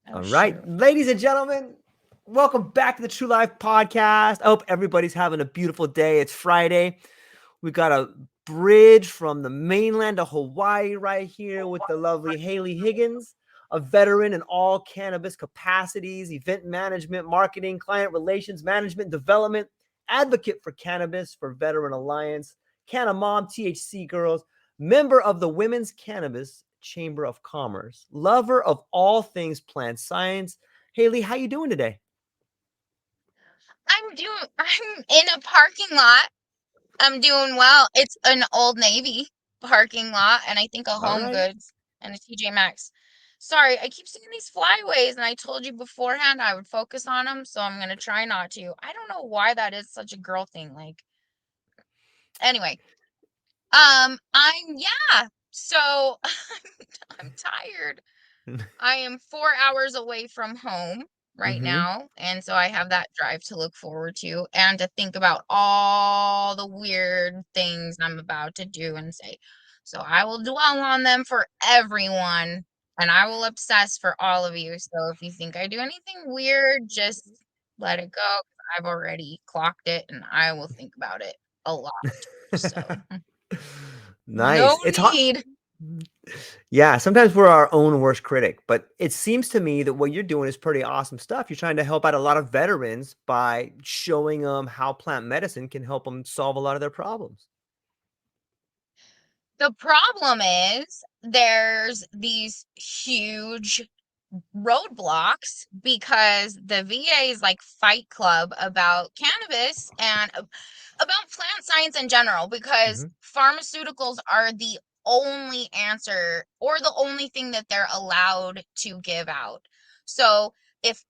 Oh, All right, shoot. ladies and gentlemen, welcome back to the TrueLife podcast. I hope everybody's having a beautiful day. It's Friday. We got a bridge from the mainland to Hawaii right here with the lovely Haley Higgins, a veteran in all cannabis capacities, event management, marketing, client relations, management, development, advocate for cannabis for Veteran Alliance, Canna Mom, THC Girls, member of the Women's Cannabis Chamber of Commerce, lover of all things plant science. Haley, how you doing today? I'm in a parking lot. I'm doing well. It's an Old Navy parking lot and I think a All Home right. Goods and a TJ Maxx. Sorry, I keep seeing these flyways and I told you beforehand I would focus on them, so I'm gonna try not to. I don't know why that is such a girl thing. Like, anyway, yeah. So I'm tired. I am 4 hours away from home right Mm-hmm. now, and so I have that drive to look forward to and to think about all the weird things I'm about to do and say. So I will dwell on them for everyone, and I will obsess for all of you. So if you think I do anything weird, just let it go. 'Cause I've already clocked it, and I will think about it a lot. So no Nice. It's hot. need. Yeah, sometimes we're our own worst critic, but it seems to me that what you're doing is pretty awesome stuff. You're trying to help out a lot of veterans by showing them how plant medicine can help them solve a lot of their problems. The problem is there's these huge roadblocks because the VA is like Fight Club about cannabis and about plant science in general, because Mm-hmm. pharmaceuticals are the only answer or the only thing that they're allowed to give out. So if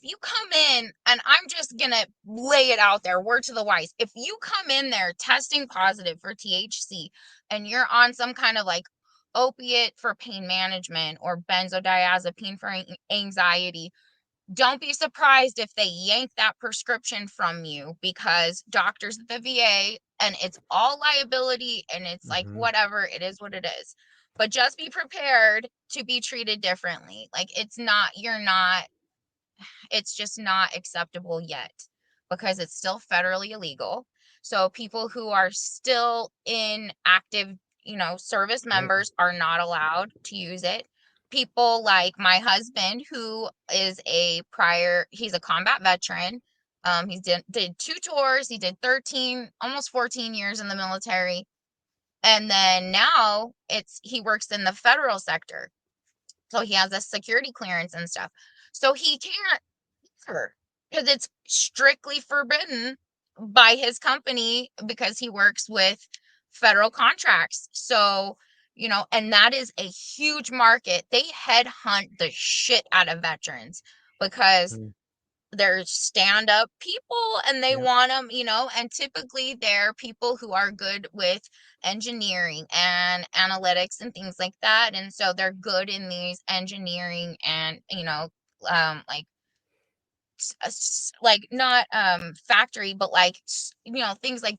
you come in, and I'm just gonna lay it out there, word to the wise, if you come in there testing positive for THC and you're on some kind of like opiate for pain management or benzodiazepine for anxiety, don't be surprised if they yank that prescription from you, because doctors at the VA, and it's all liability and it's like Mm-hmm. whatever, it is what it is. But just be prepared to be treated differently. Like, it's just not acceptable yet because it's still federally illegal. So people who are still in active, service Right. members are not allowed to use it. People like my husband, who is he's a combat veteran. He did 2 tours. He did 13, almost 14 years in the military. And then now he works in the federal sector. So he has a security clearance and stuff. So he can't, because it's strictly forbidden by his company because he works with federal contracts. So, and that is a huge market. They headhunt the shit out of veterans because Mm. they're stand-up people and they Yep. want them, and typically they're people who are good with engineering and analytics and things like that. And so they're good in these engineering and, like not factory, but like things like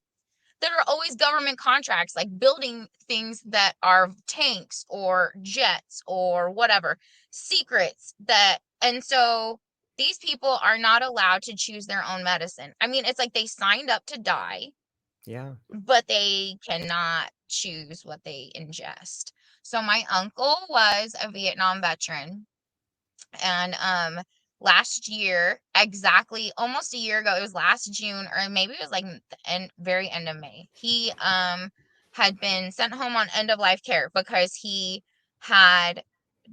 that are always government contracts, like building things that are tanks or jets or whatever, secrets that. And so these people are not allowed to choose their own medicine. I mean, it's like they signed up to die, Yeah. but they cannot choose what they ingest. So my uncle was a Vietnam veteran, and last year, exactly almost a year ago, it was last June, or maybe it was like the very end of May, he had been sent home on end of life care because he had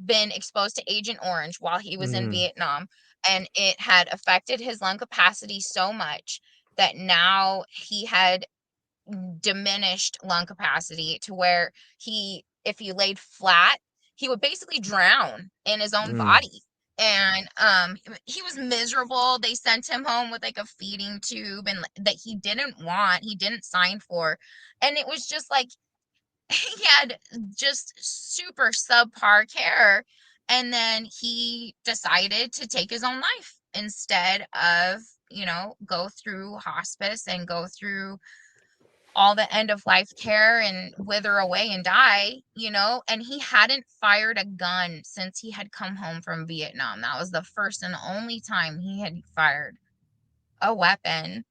been exposed to Agent Orange while he was in Mm. Vietnam, and it had affected his lung capacity so much that now he had diminished lung capacity to where if he laid flat, he would basically drown in his own Mm. body. And he was miserable. They sent him home with like a feeding tube and that he didn't want, he didn't sign for. And it was just like he had just super subpar care. And then he decided to take his own life instead of, go through hospice and go through all the end of life care and wither away and die, and he hadn't fired a gun since he had come home from Vietnam. That was the first and only time he had fired a weapon.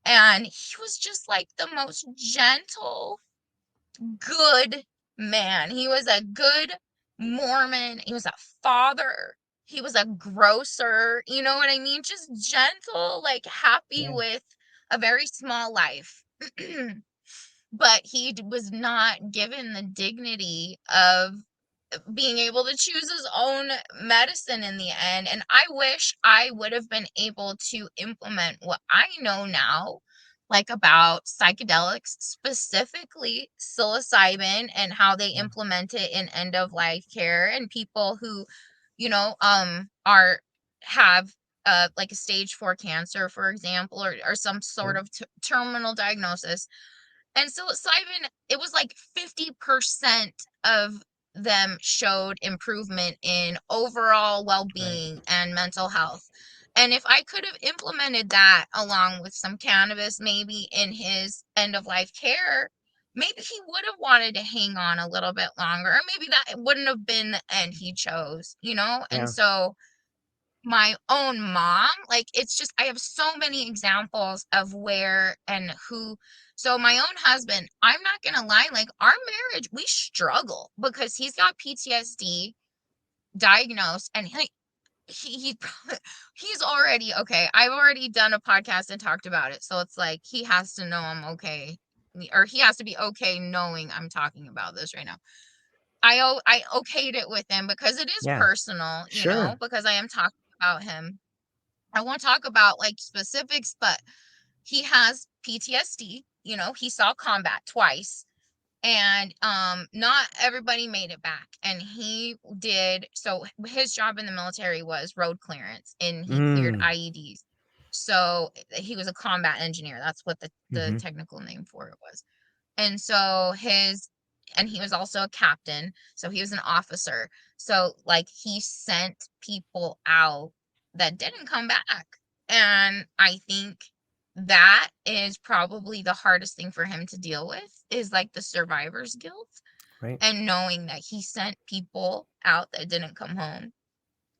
And he was just like the most gentle, good man. He was a good Mormon. He was a father. He was a grocer. You know what I mean? Just gentle, like happy Yeah. with a very small life. But he was not given the dignity of being able to choose his own medicine in the end. And I wish I would have been able to implement what I know now, like about psychedelics, specifically psilocybin, and how they Yeah. implement it in end of life care and people who, are have like a stage 4 cancer, for example, or some sort Yeah. of terminal diagnosis. And psilocybin, it was like 50% of them showed improvement in overall Right. well-being and mental health. And if I could have implemented that along with some cannabis, maybe in his end of life care, maybe he would have wanted to hang on a little bit longer. Or maybe that wouldn't have been the end he chose. And Yeah. so my own mom, like, it's just, I have so many examples of where and who. So my own husband, I'm not gonna lie, like, our marriage, we struggle because he's got PTSD diagnosed, and he he's already okay. I've already done a podcast and talked about it, so it's like he has to know I'm okay, or he has to be okay knowing I'm talking about this right now. I okayed it with him because it is Yeah. personal, Sure. because I am talking about him. I won't talk about like specifics, but he has PTSD. He saw combat twice, and not everybody made it back. And he did. So his job in the military was road clearance, and he cleared Mm. IEDs. So he was a combat engineer. That's what the Mm-hmm. technical name for it was. And so and he was also a captain, so he was an officer. So like he sent people out that didn't come back. And I think that is probably the hardest thing for him to deal with, is like the survivor's guilt, Right. and knowing that he sent people out that didn't come home,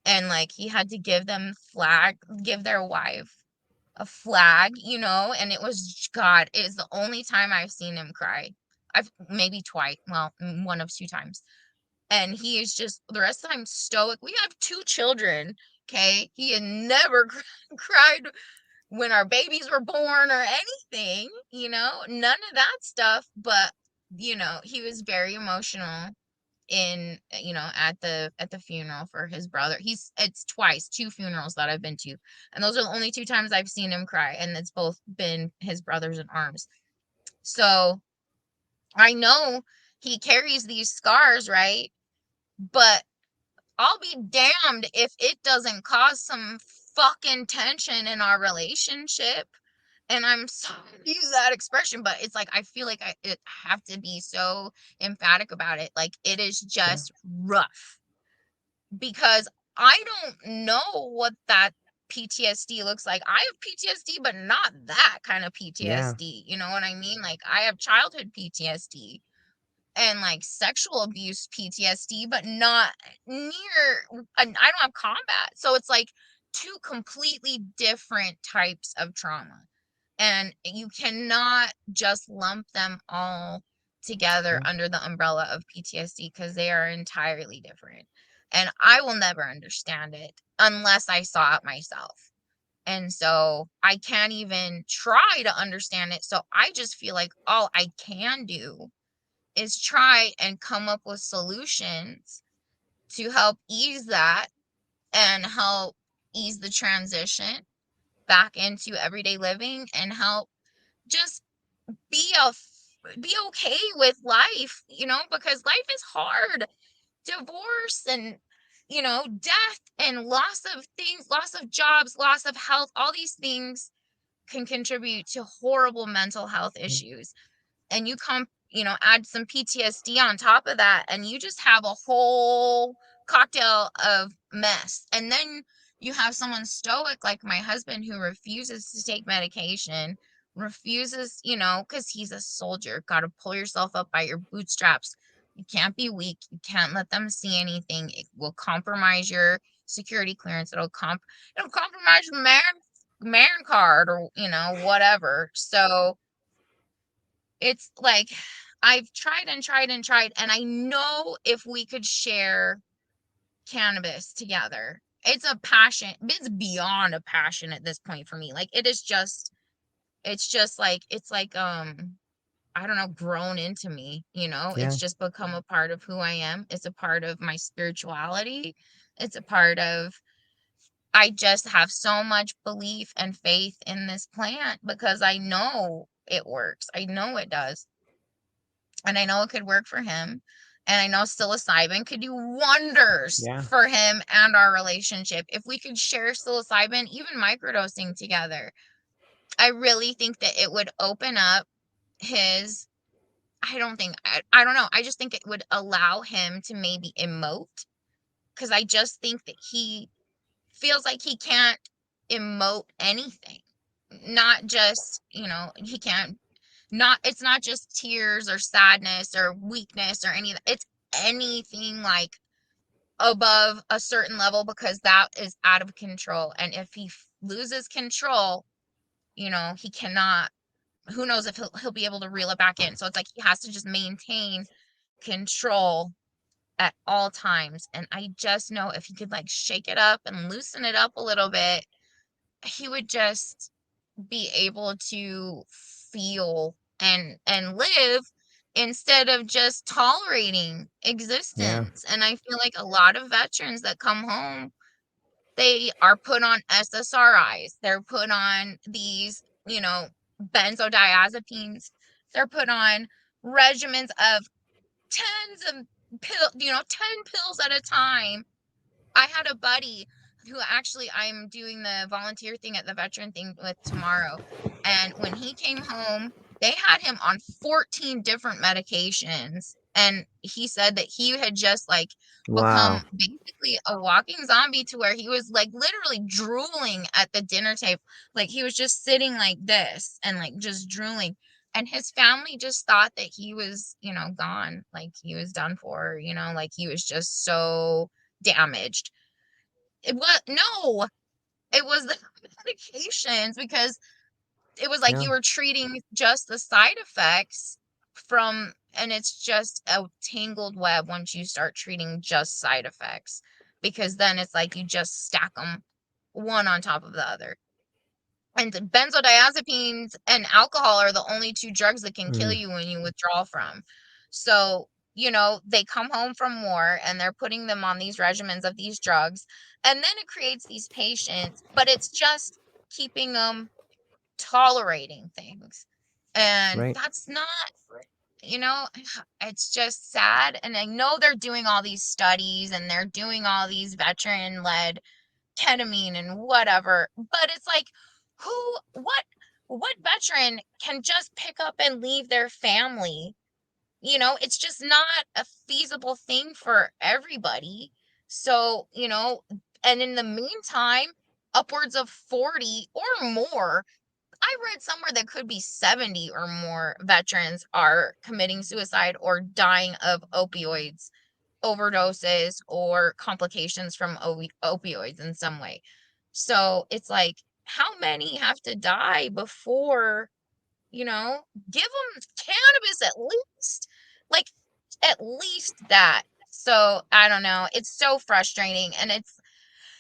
and like he had to give their wife a flag, and it was, God, it is the only time I've seen him cry. I've maybe twice, well, one of two times. And he is just the rest of the time stoic. We have two children, okay? He had never cried when our babies were born or anything, none of that stuff. But, he was very emotional at the funeral for his brother. It's twice, two funerals that I've been to, and those are the only two times I've seen him cry, and it's both been his brothers in arms. So I know he carries these scars, right? But I'll be damned if it doesn't cause some fucking tension in our relationship. And I'm sorry to use that expression, but it's like I feel like I have to be so emphatic about it. Like, it is Sure. just rough, because I don't know what that PTSD looks like. I have PTSD, but not that kind of Yeah. PTSD. You know what I mean? Like, I have childhood PTSD and like sexual abuse PTSD, but not near, I don't have combat. So it's like two completely different types of trauma. And you cannot just lump them all together Yeah. under the umbrella of PTSD, because they are entirely different. And I will never understand it unless I saw it myself. And so I can't even try to understand it. So I just feel like all I can do is try and come up with solutions to help ease that, and help ease the transition back into everyday living, and help just be a be okay with life, because life is hard. Divorce and death and loss of things, loss of jobs, loss of health, all these things can contribute to horrible mental health issues. And add some PTSD on top of that, and you just have a whole cocktail of mess. And then you have someone stoic like my husband, who refuses to take medication, refuses, because he's a soldier. Got to pull yourself up by your bootstraps. You can't be weak. You can't let them see anything. It will compromise your security clearance. It'll compromise your man card, or whatever. So it's like I've tried and tried and tried, and I know if we could share cannabis together, it's a passion. It's beyond a passion at this point for me. Like it is just, it's just like, it's like, I don't know, grown into me, it's Yeah. just become a part of who I am. It's a part of my spirituality. It's a part of, I just have so much belief and faith in this plant because I know it works. I know it does. And I know it could work for him. And I know psilocybin could do wonders Yeah. for him and our relationship. If we could share psilocybin, even microdosing together, I really think that it would open up his, I don't know. I just think it would allow him to maybe emote, because I just think that he feels like he can't emote anything. Not just, he can't, not, it's not just tears or sadness or weakness or any, it's anything like above a certain level, because that is out of control. And if he loses control, he cannot, who knows if he'll be able to reel it back in. So it's like he has to just maintain control at all times. And I just know if he could like shake it up and loosen it up a little bit, he would just be able to feel and live instead of just tolerating Yeah. existence. And I feel like a lot of veterans that come home, they are put on SSRIs. They're put on these, benzodiazepines. They're put on regimens of tens of 10 pills at a time. I had a buddy who actually I'm doing the volunteer thing at the veteran thing with tomorrow. And when he came home, they had him on 14 different medications. And he said that he had just like become Wow. basically a walking zombie, to where he was like literally drooling at the dinner table. Like he was just sitting like this and like just drooling. And his family just thought that he was, gone, like he was done for, like he was just so damaged. It was no, it was the medications, because it was like Yeah. you were treating just the side effects from, and it's just a tangled web once you start treating just side effects, because then it's like you just stack them one on top of the other. And benzodiazepines and alcohol are the only two drugs that can kill Mm. you when you withdraw from. So, they come home from war and they're putting them on these regimens of these drugs. And then it creates these patients, but it's just keeping them tolerating things. And Right. that's not, you know, it's just sad. And I know they're doing all these studies and they're doing all these veteran led ketamine and whatever, but it's like, who what veteran can just pick up and leave their family? It's just not a feasible thing for everybody. So, and in the meantime, upwards of 40 or more, I read somewhere that could be 70 or more veterans are committing suicide or dying of opioids overdoses or complications from opioids in some way. So it's like, how many have to die before, give them cannabis at least? Like, at least that. So I don't know. It's so frustrating. And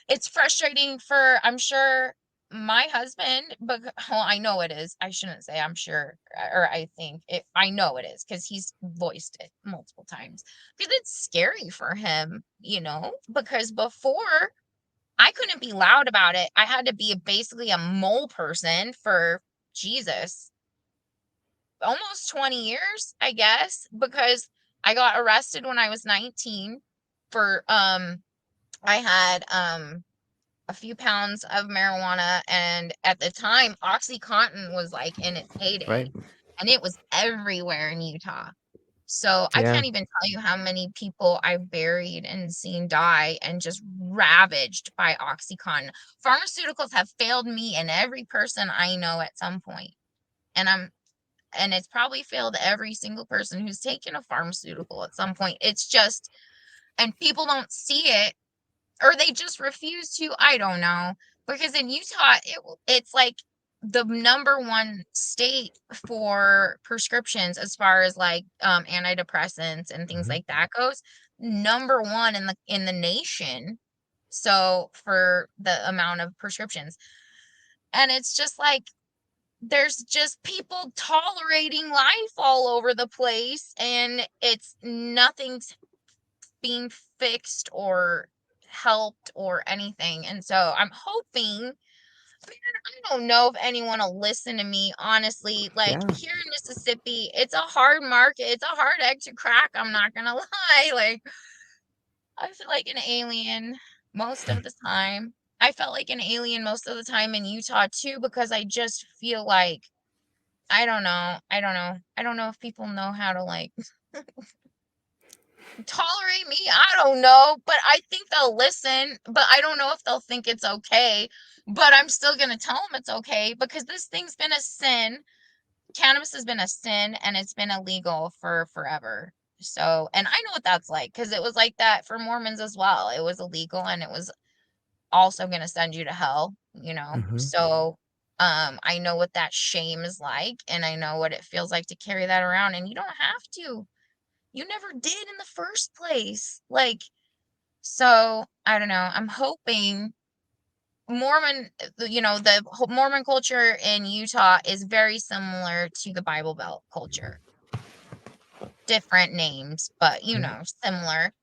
it's frustrating for, I'm sure, my husband, but well, I know it is. I shouldn't say I'm sure, or I think it, I know it is, because he's voiced it multiple times. Because it's scary for him, because before I couldn't be loud about it. I had to be basically a mole person for Jesus, almost 20 years, I guess, because I got arrested when I was 19 for I had a few pounds of marijuana, and at the time oxycontin was like in its heyday, Right. and it was everywhere in Utah. So I Yeah. can't even tell you how many people I've buried and seen die and just ravaged by oxycontin. Pharmaceuticals have failed me and every person I know at some point. and it's probably failed every single person who's taken a pharmaceutical at some point. It's just, and people don't see it, or they just refuse to. I don't know, because in Utah it's like the number one state for prescriptions as far as like antidepressants and things Mhm. like that goes. Number one in the nation. So for the amount of prescriptions, and it's just like there's just people tolerating life all over the place, and it's nothing's being fixed or helped or anything. And so I'm hoping, I don't know if anyone will listen to me, honestly. Like Yeah. here in Mississippi, it's a hard market. It's a hard egg to crack. I'm not gonna lie. Like I feel like an alien most of the time. I felt like an alien most of the time in Utah too, because I just feel like I don't know. I don't know. I don't know if people know how to like tolerate me. I don't know, but I think they'll listen, but I don't know if they'll think it's okay. But I'm still going to tell them it's okay, because this thing's been a sin. Cannabis has been a sin, and it's been illegal for forever. So, and I know what that's like, because it was like that for Mormons as well. It was illegal, and it was also going to send you to hell, you know? Mhm. So, I know what that shame is like, and I know what it feels like to carry that around, and you don't have to. You never did in the first place. Like, so I don't know. I'm hoping Mormon, the Mormon culture in Utah is very similar to the Bible Belt culture. Different names, but Right. similar.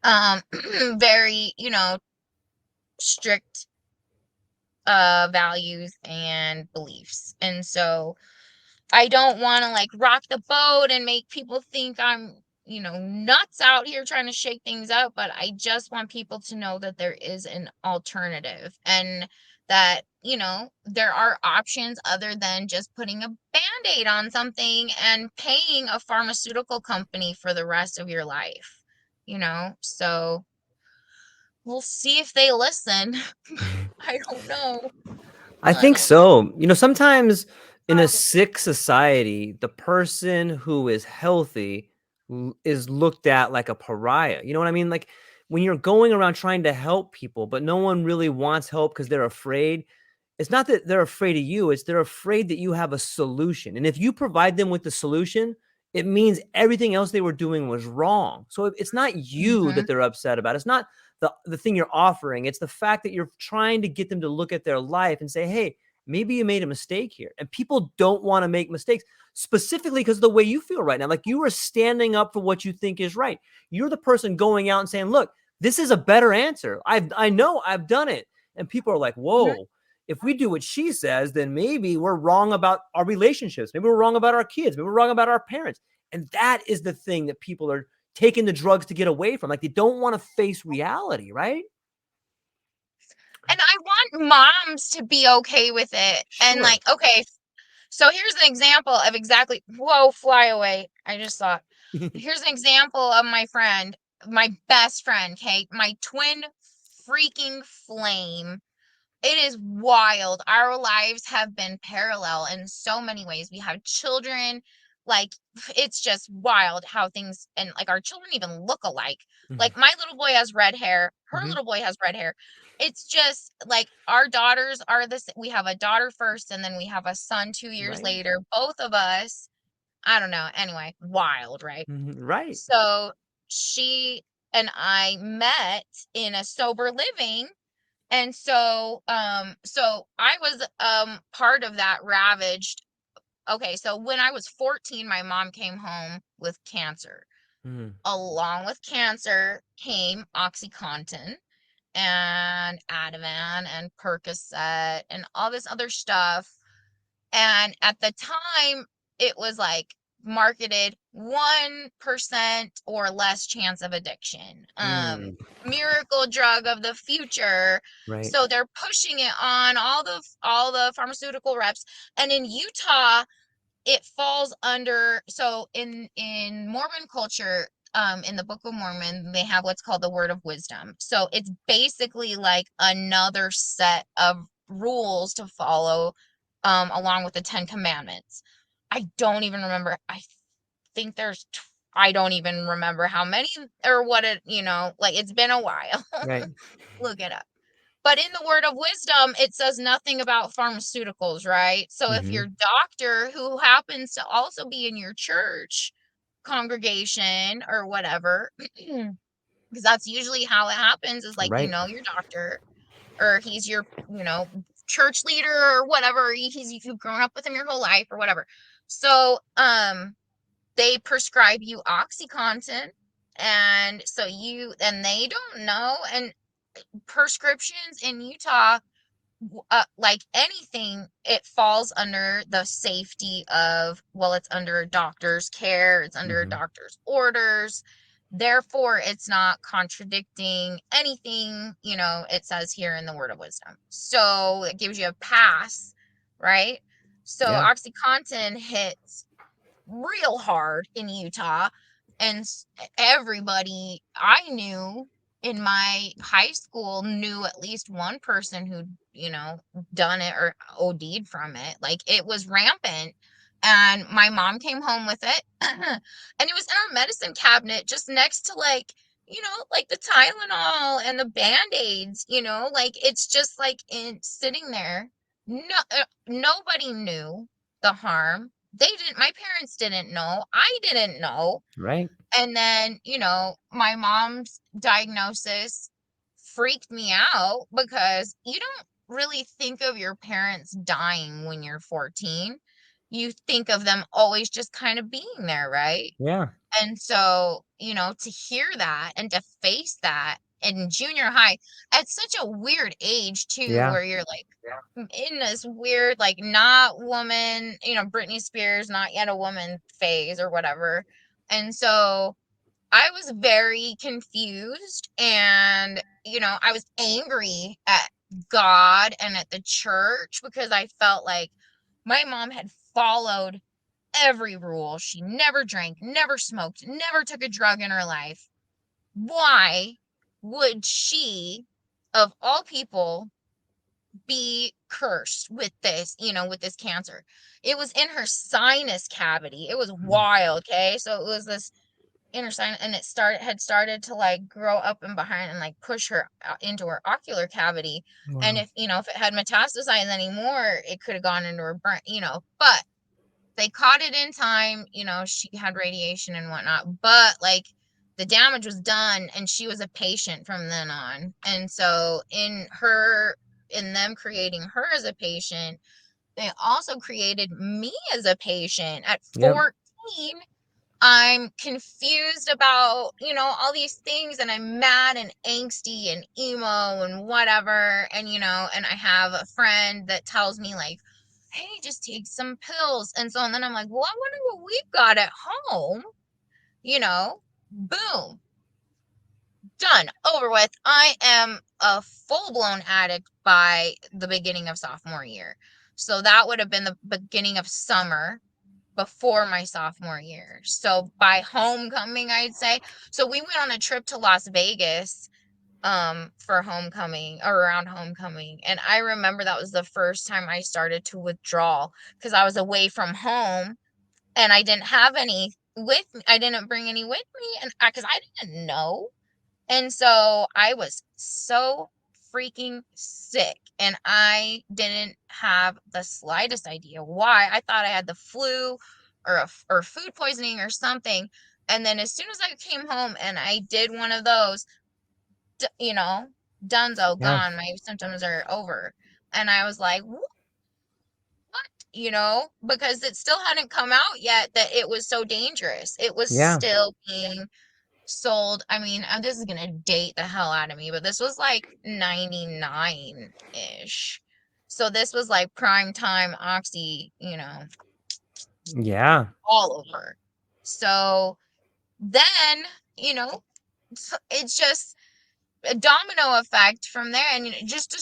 Um, very, strict values and beliefs. And so I don't want to like rock the boat and make people think I'm, nuts out here trying to shake things up, but I just want people to know that there is an alternative, and that, there are options other than just putting a band-aid on something and paying a pharmaceutical company for the rest of your life, So we'll see if they listen. I don't know. I I think don't know. so. Sometimes in a sick society, the person who is healthy is looked at like a pariah. You know what I mean? Like when you're going around trying to help people, but no one really wants help because they're afraid. It's not that they're afraid of you, it's they're afraid that you have a solution. And if you provide them with the solution, it means everything else they were doing was wrong. So it's not you that Mhm. they're upset about. It's not the thing you're offering. It's the fact that you're trying to get them to look at their life and say, hey, maybe you made a mistake here. And people don't want to make mistakes, specifically because of the way you feel right now. Like you are standing up for what you think is right. You're the person going out and saying, look, this is a better answer. I know I've done it. And people are like, Mhm. whoa, if we do what she says, then maybe we're wrong about our relationships. Maybe we're wrong about our kids. Maybe we're wrong about our parents. And that is the thing that people are taking the drugs to get away from. Like they don't want to face reality, right? And I want moms to be okay with it. And Sure. like, okay, so here's an example of exactly, whoa, fly away. I just thought, here's an example of my best friend, okay? My twin freaking flame. It is wild. Our lives have been parallel in so many ways. We have children. Like, it's just wild how things, and like our children even look alike. Like, my little boy has red hair. Her Mhm. little boy has red hair. It's just like our daughters are this. We have a daughter first, and then we have a son 2 years Right. later. Both of us, I don't know. Anyway, wild, right? Right. So she and I met in a sober living, and so I was part of that ravaged. Okay, so when I was 14, my mom came home with cancer. Mhm. Along with cancer came OxyContin and Ativan and Percocet and all this other stuff. And at the time, it was like marketed 1% or less chance of addiction. Mm. Miracle drug of the future. Right. So they're pushing it on all the pharmaceutical reps. And in Utah, it falls under, so in Mormon culture, in the Book of Mormon, they have what's called the Word of Wisdom. So it's basically like another set of rules to follow along with the 10 commandments. I don't even remember. I think I don't even remember how many or what it, like it's been a while. Right. Look it up. But in the word of wisdom, it says nothing about pharmaceuticals, right? So if Hmm. your doctor, who happens to also be in your church congregation or whatever, because that's usually how it happens, is like, Right. your doctor, or he's your, church leader or whatever. You've grown up with him your whole life or whatever. So, they prescribe you OxyContin, and they don't know. And prescriptions in Utah, like anything, it falls under the safety of, well, it's under a doctor's care, it's under a Hmm. doctor's orders. Therefore, it's not contradicting anything, it says here in the word of wisdom. So it gives you a pass, right? So Yeah. OxyContin hits real hard in Utah. And everybody I knew in my high school knew at least one person who, done it or OD'd from it. Like it was rampant. And my mom came home with it. And it was in our medicine cabinet just next to like the Tylenol and the Band-Aids, like it's just like sitting there. No, nobody knew the harm. My parents didn't know. I didn't know. Right. And then, my mom's diagnosis freaked me out because you don't really think of your parents dying when you're 14. You think of them always just kind of being there, right? Yeah. And so, to hear that and to face that in junior high at such a weird age too, Yeah. where you're like in this weird, like not woman, Britney Spears, not yet a woman phase or whatever. And so I was very confused, and, I was angry at God and at the church because I felt like my mom had followed every rule. She never drank, never smoked, never took a drug in her life. Why would she, of all people, be cursed with this, with this cancer? It was in her sinus cavity. It was wild, okay? So it was this inner sinus, and had started to like grow up and behind and like push her into her ocular cavity. And Wow. if it had metastasized anymore, it could have gone into her brain, but they caught it in time. She had radiation and whatnot, but like the damage was done, and she was a patient from then on. And so in them creating her as a patient, they also created me as a patient at Yep. 14. I'm confused about, all these things, and I'm mad and angsty and emo and whatever. And I have a friend that tells me, like, hey, just take some pills. And then I'm like, well, I wonder what we've got at home, boom, done, over with. I am a full blown addict by the beginning of sophomore year. So that would have been the beginning of summer before my sophomore year. So by homecoming, I'd say. So we went on a trip to Las Vegas for homecoming, or around homecoming. And I remember that was the first time I started to withdraw because I was away from home and I didn't have any with me. I didn't bring any with me, and because I didn't know. And so I was so freaking sick, and I didn't have the slightest idea why. I thought I had the flu or food poisoning or something. And then as soon as I came home and I did one of those, you know, dunzo, Yeah. gone, my symptoms are over. And I was like, what? Because it still hadn't come out yet that it was so dangerous. It was Yeah. still being sold. I mean, this is gonna date the hell out of me, but this was like 99-ish. So this was like prime time Oxy, Yeah. all over. So then, you know, it's just a domino effect from there, and it just it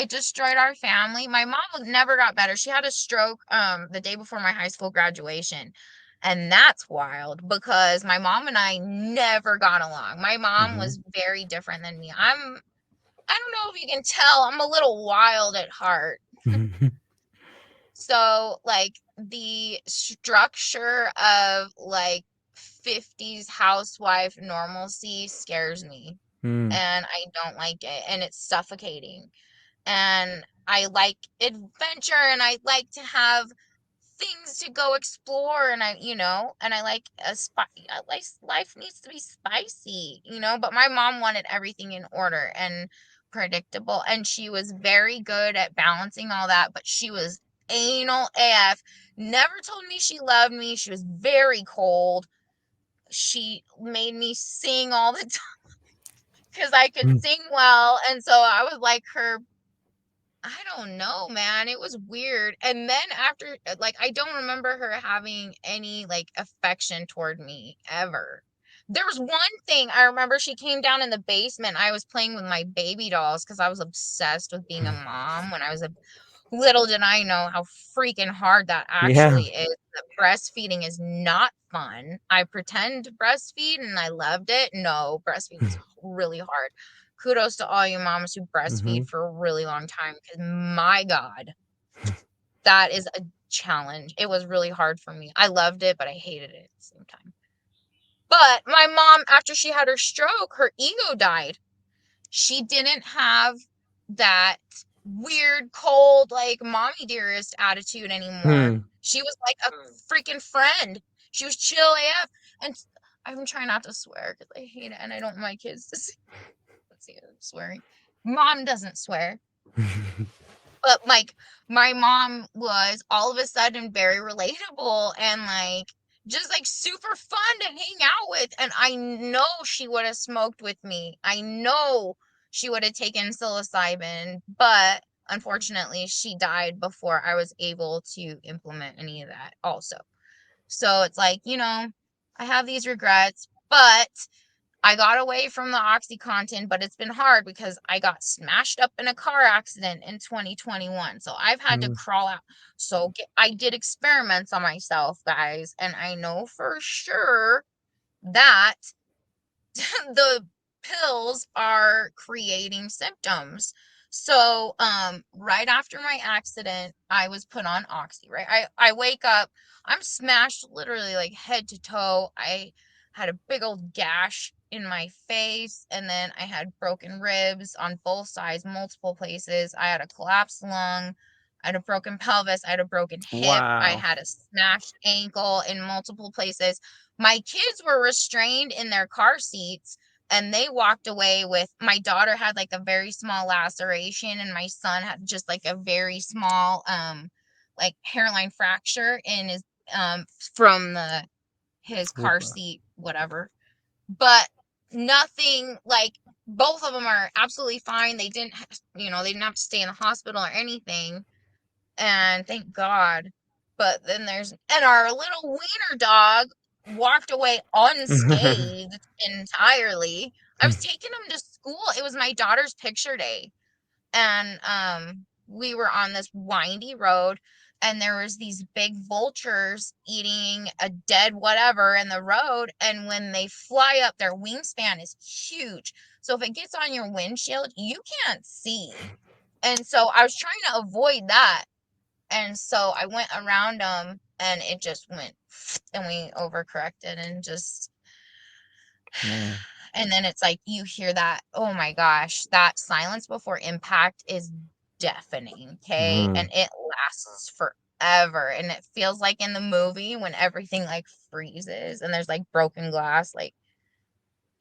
destroyed our family. My mom never got better. She had a stroke the day before my high school graduation. And that's wild because my mom and I never got along. My mom Hmm. was very different than me. I don't know if you can tell, I'm a little wild at heart. So, like, the structure of like 50s housewife normalcy scares me, Mm. and I don't like it, and it's suffocating. And I like adventure, and I like to have things to go explore, and I like life needs to be spicy, but my mom wanted everything in order and predictable, and she was very good at balancing all that, but she was anal AF. Never told me she loved me. She was very cold. She made me sing all the time because I could Mm. sing well, and so I was like her. I don't know, man. It was weird. And then after, like, I don't remember her having any, like, affection toward me ever. There was one thing I remember. She came down in the basement. I was playing with my baby dolls because I was obsessed with being a mom when I was a little did I know how freaking hard that Yeah. actually is. That breastfeeding is not fun. I pretend to breastfeed and I loved it. No, breastfeeding is really hard. Kudos to all you moms who Mm-hmm. breastfeed for a really long time because my God, that is a challenge. It was really hard for me. I loved it, but I hated it at the same time. But my mom, after she had her stroke, her ego died. She didn't have that weird, cold, like mommy dearest attitude anymore. Mm. She was like a freaking friend. She was chill AF. And I'm trying not to swear because I hate it and I don't want my kids to see. Let's see, I'm swearing. Mom doesn't swear. But like my mom was all of a sudden very relatable and like just like super fun to hang out with. And I know she would have smoked with me. I know she would have taken psilocybin, but unfortunately she died before I was able to implement any of that also. So it's like, I have these regrets, but I got away from the OxyContin, but it's been hard because I got smashed up in a car accident in 2021. So I've had to Mm. crawl out. So I did experiments on myself, guys, and I know for sure that the pills are creating symptoms. So, right after my accident, I was put on Oxy, right? I wake up, I'm smashed literally like head to toe. I had a big old gash in my face, and then I had broken ribs on both sides, multiple places. I had a collapsed lung. I had a broken pelvis. I had a broken hip. I Wow. had a smashed ankle in multiple places. My kids were restrained in their car seats and they walked away with my daughter had like a very small laceration and my son had just like a very small like hairline fracture in his um from the his car Whoopa. seat whatever. But nothing like both of them are absolutely fine. They didn't they didn't have to stay in the hospital or anything, and thank God. But then and our little wiener dog walked away unscathed entirely. I was taking him to school. It was my daughter's picture day, and we were on this windy road, and there was these big vultures eating a dead whatever in the road, and when they fly up, their wingspan is huge. So if it gets on your windshield, you can't see. And so I was trying to avoid that, and so I went around them and it just went and we overcorrected and just Man. and then it's like you hear that, oh my gosh, that silence before impact is deafening, okay? Mm. And it lasts forever. And it feels like in the movie when everything like freezes and there's like broken glass, like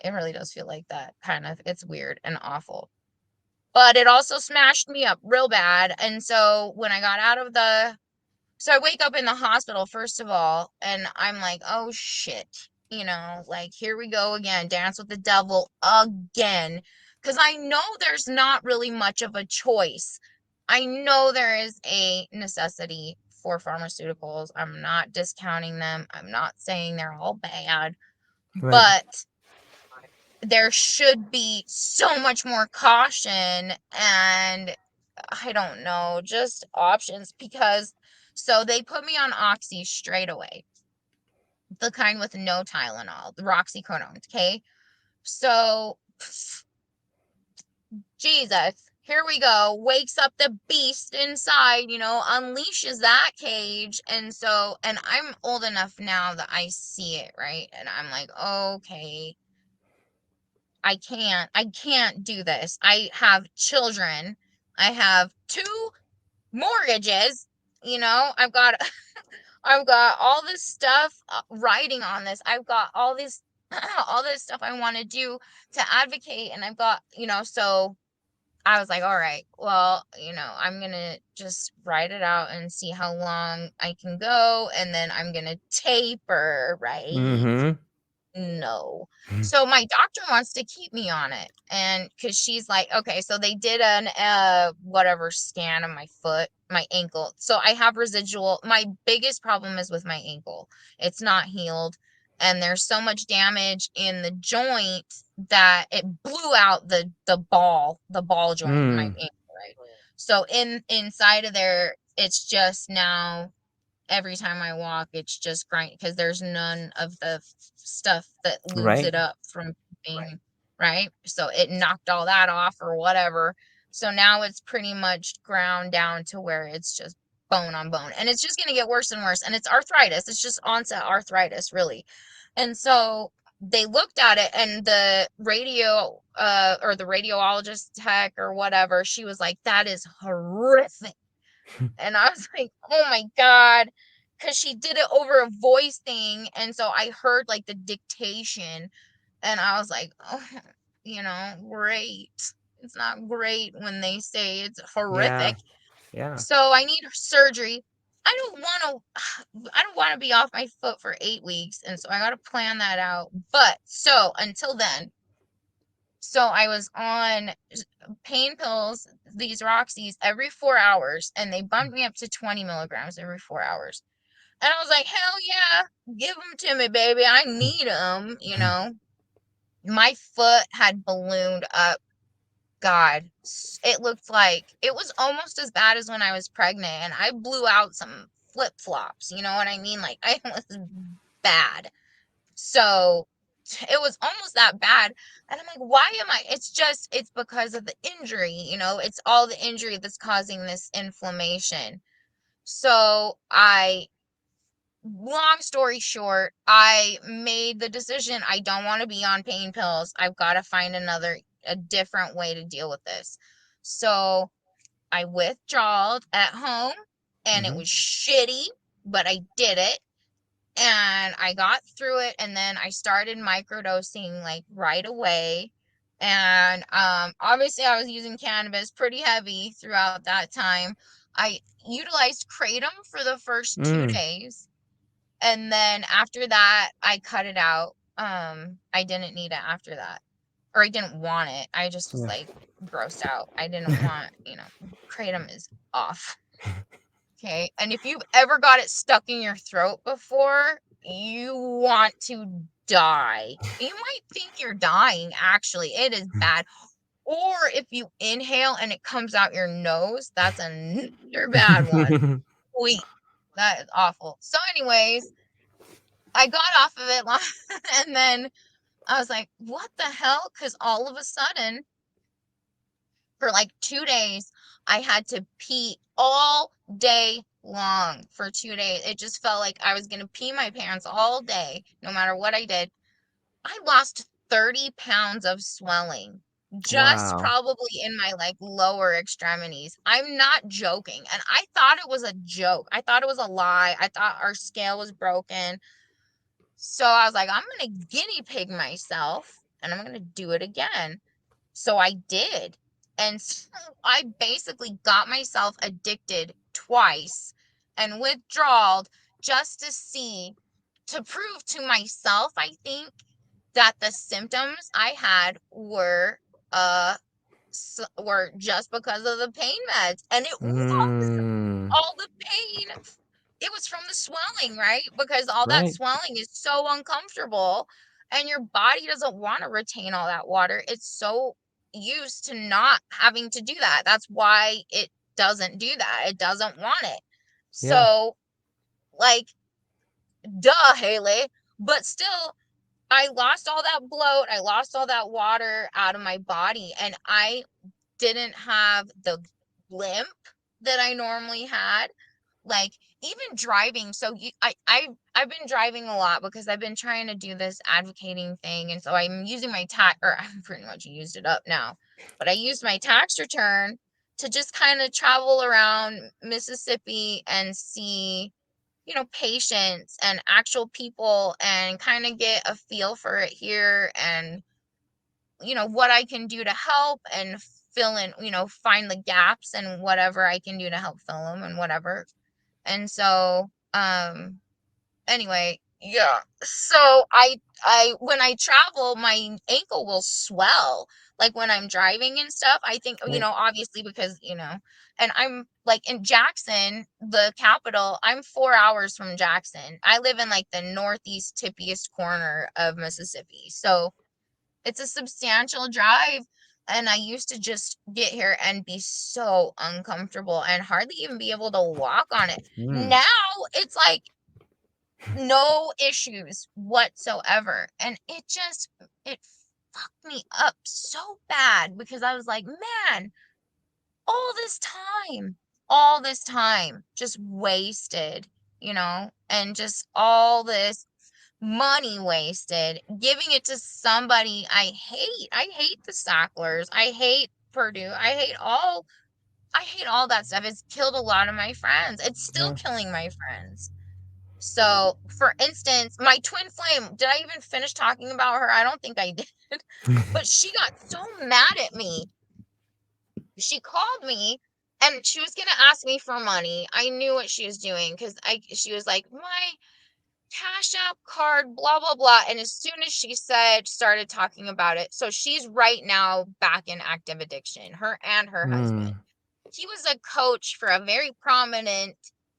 it really does feel like that kind of. It's weird and awful. But it also smashed me up real bad. And so when I got out of the So I wake up in the hospital, first of all, and I'm like, oh shit, like here we go again, dance with the devil again. Because I know there's not really much of a choice. I know there is a necessity for pharmaceuticals. I'm not discounting them. I'm not saying they're all bad, Right. but there should be so much more caution and I don't know, just options because so they put me on Oxy straight away. The kind with no Tylenol, the roxycodone, okay? So Jesus. here we go, wakes up the beast inside, unleashes that cage. And so, and I'm old enough now that I see it, right? And I'm like, okay, I can't do this. I have children. I have two mortgages, I've got I've got all this stuff writing on this. I've got all this all this stuff I want to do to advocate, and I've got, so I was like, all right, well, I'm going to just write it out and see how long I can go, and then I'm going to taper, right? Mm-hmm. No. So my doctor wants to keep me on it. And because she's like, okay, so they did an whatever scan of my foot, my ankle. So I have residual. My biggest problem is with my ankle. It's not healed. And there's so much damage in the joint that it blew out the ball joint in my Mm. ankle, right? So inside of there, it's just now every time I walk, it's just grind because there's none of the stuff that lubes Right. it up from being right. So it knocked all that off or whatever. So now it's pretty much ground down to where it's just bone on bone. And it's just going to get worse and worse. And it's arthritis. It's just onset arthritis, really. And so they looked at it, and the radio or the radiologist tech or whatever, she was like, that is horrific. And I was like, oh my God, because she did it over a voice thing. And so I heard like the dictation, and I was like, oh, great. It's not great when they say it's Yeah. horrific. Yeah. So I need surgery. I don't want to be off my foot for 8 weeks. And so I got to plan that out. But so until then, so I was on pain pills, these Roxys, every 4 hours, and they bumped me up to 20 milligrams every 4 hours. And I was like, hell yeah, give them to me, baby. I need them. My foot had ballooned up. God, it looked like it was almost as bad as when I was pregnant, and I blew out some flip flops. You know what I mean? Like, I was bad. So it was almost that bad. And I'm like, why am I? It's because of the injury, it's all the injury that's causing this inflammation. So long story short, I made the decision. I don't want to be on pain pills. I've got to find a different way to deal with this. So I withdrawed at home, and it Mm-hmm. was shitty, but I did it, and I got through it, and then I started microdosing like right away. And obviously I was using cannabis pretty heavy throughout that time. I utilized kratom for the first two Mm. days, and then after that I cut it out. I didn't need it after that, or I didn't want it. I just was Yeah. like grossed out. I didn't want, kratom is off. Okay. And if you've ever got it stuck in your throat before, you want to die. You might think you're dying, actually. It is bad. Or if you inhale and it comes out your nose, that's another bad one. Wait, that is awful. So, anyways, I got off of it and then I was like, what the hell? Because all of a sudden, for like 2 days, I had to pee all day long for 2 days. It just felt like I was going to pee my pants all day, no matter what I did. I lost 30 pounds of swelling, just Wow. probably in my like lower extremities. I'm not joking. And I thought it was a joke. I thought it was a lie. I thought our scale was broken. So I was like, I'm going to guinea pig myself, and I'm going to do it again. So I did. And so I basically got myself addicted twice and withdrawed just to prove to myself, I think, that the symptoms I had uh were just because of the pain meds. And it was Mm. all the pain. It was from the swelling, right? Because all that Right. swelling is so uncomfortable, and your body doesn't want to retain all that water. It's so used to not having to do that. That's why it doesn't do that. It doesn't want it. Yeah. So, like, duh, Haley. But still, I lost all that bloat. I lost all that water out of my body, and I didn't have the limp that I normally had. Like even driving, so I've been driving a lot because I've been trying to do this advocating thing, and so I'm using my tax, or I've pretty much used it up now, but I used my tax return to just kind of travel around Mississippi and see, patients and actual people and kind of get a feel for it here, and what I can do to help and fill in, find the gaps and whatever I can do to help fill them and whatever. And so, anyway, yeah. So I when I travel, my ankle will swell. Like when I'm driving and stuff, I think, Right. obviously because, and I'm like in Jackson, the capital, I'm 4 hours from Jackson. I live in like the northeast tippiest corner of Mississippi. So it's a substantial drive. And I used to just get here and be so uncomfortable and hardly even be able to walk on it. Mm. Now it's like no issues whatsoever. And it fucked me up so bad because I was like, man, all this time just wasted, and just all this money wasted giving it to somebody I hate. I hate the Sacklers. I hate Purdue. I hate all that stuff. It's killed a lot of my friends. It's still Yeah. killing my friends. So, for instance, my twin flame, did I even finish talking about her? I don't think I did. But she got so mad at me. She called me and she was going to ask me for money. I knew what she was doing because she was like, my Cash App card, blah, blah, blah. And as soon as she started talking about it, so she's right now back in active addiction, her and her husband. Mm. He was a coach for a very prominent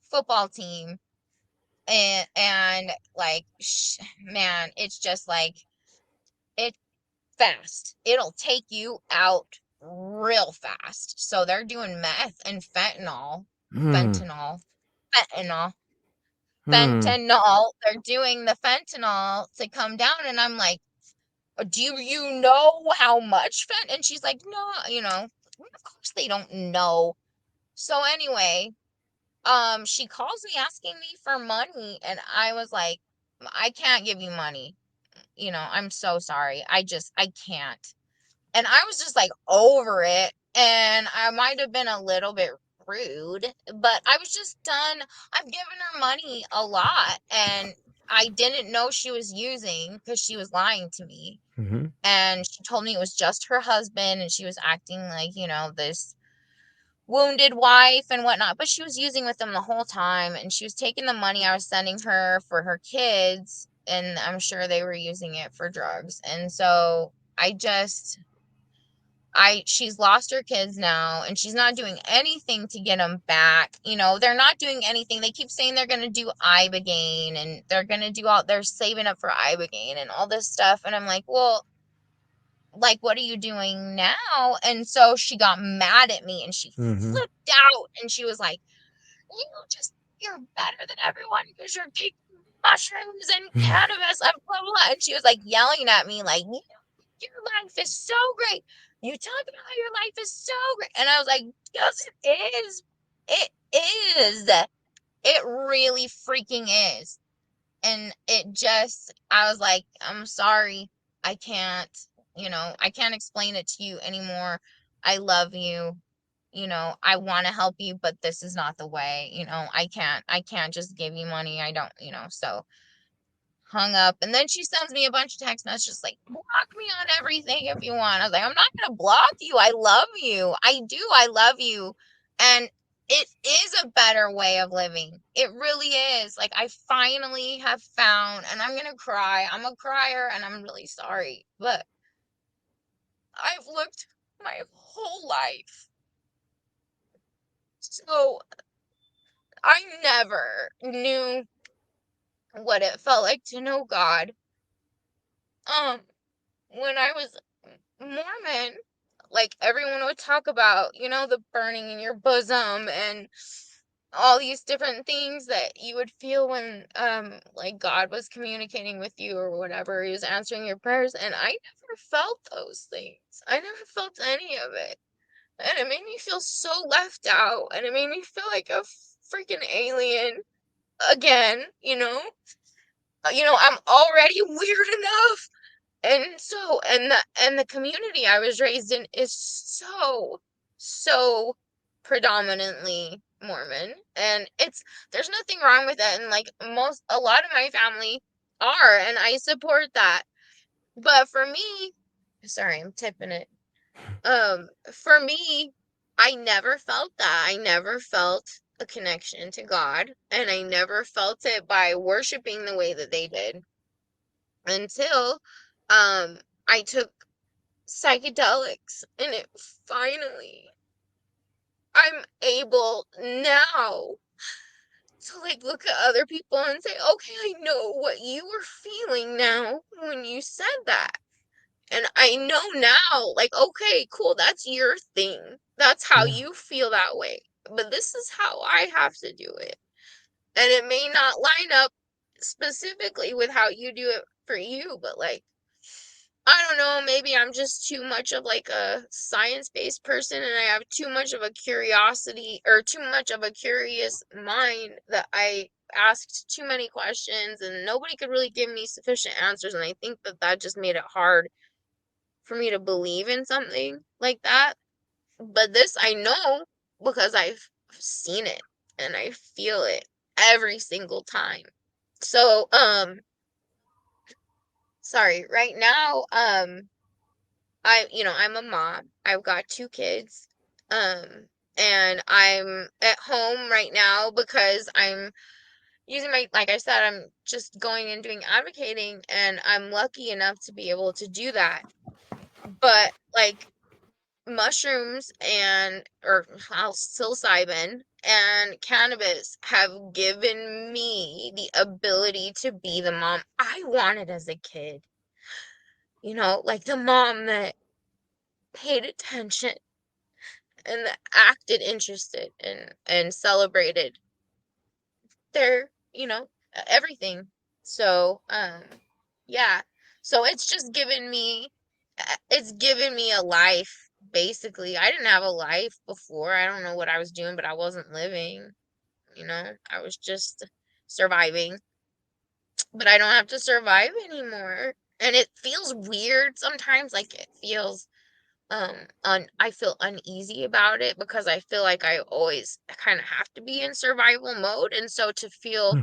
football team. And like, man, it's just like, it fast. It'll take you out real fast. So they're doing meth and Mm. fentanyl, fentanyl Mm. fentanyl. They're doing the fentanyl to come down. And I'm like, do you know how much And she's like, no, of course they don't know. So anyway, she calls me asking me for money. And I was like, I can't give you money. I'm so sorry. I can't. And I was just like over it. And I might have been a little bit rude, but I was just done. I've given her money a lot and I didn't know she was using because she was lying to me. Mm-hmm. And she told me it was just her husband and she was acting like, this wounded wife and whatnot. But she was using with them the whole time and she was taking the money I was sending her for her kids. And I'm sure they were using it for drugs. And so she's lost her kids now and she's not doing anything to get them back. They're not doing anything. They keep saying they're going to do ibogaine and they're saving up for ibogaine and all this stuff. And I'm like, well, like, what are you doing now? And so she got mad at me and she Mm-hmm. flipped out and she was like, you're better than everyone because you're taking mushrooms and cannabis and blah, blah, blah. And she was like yelling at me like, your life is so great. You talk about how your life is so great. And I was like, yes, it is. It is. It really freaking is. And I was like, I'm sorry. I can't, I can't explain it to you anymore. I love you. I want to help you, but this is not the way. I can't just give you money. I don't, so hung up. And then she sends me a bunch of text messages like, block me on everything if you want. I was like, I'm not going to block you. I love you. I do. I love you. And it is a better way of living. It really is. Like, I finally have found, and I'm going to cry. I'm a crier and I'm really sorry. But I've looked my whole life. So I never knew what it felt like to know God. Um, when I was Mormon, like everyone would talk about, the burning in your bosom and all these different things that you would feel when like God was communicating with you or whatever, he was answering your prayers, and I never felt those things. I never felt any of it. and it made me feel so left out, and it made me feel like a freaking alien again, I'm already weird enough. And so, and the community I was raised in is so predominantly Mormon, and there's nothing wrong with it, and like a lot of my family are, and I support that. But for me, sorry, I'm tipping it. For me, I never felt that. I never felt a connection to God, and I never felt it by worshiping the way that they did until um I took psychedelics, and it finally, I'm able now to like look at other people and say, okay, I know what you were feeling now when you said that. And I know now, like, okay, cool, that's your thing. That's how Yeah. you feel that way. But this is how I have to do it. And it may not line up specifically with how you do it for you, but like, I don't know, maybe I'm just too much of like a science-based person, and I have too much of a curiosity, or too much of a curious mind, that I asked too many questions and nobody could really give me sufficient answers. And I think that that just made it hard for me to believe in something like that. But this I know because I've seen it and I feel it every single time. So, sorry, right now, I'm a mom. I've got two kids. And I'm at home right now because I'm using like I said, I'm just going and doing advocating, and I'm lucky enough to be able to do that. But like mushrooms or psilocybin and cannabis have given me the ability to be the mom I wanted as a kid. Like the mom that paid attention and that acted interested and celebrated their, everything. So, yeah. So it's given me a life, basically. I didn't have a life before. I don't know what I was doing, but I wasn't living, I was just surviving. But I don't have to survive anymore. And it feels weird sometimes, like it feels I feel uneasy about it because I feel like I always kind of have to be in survival mode. And so to feel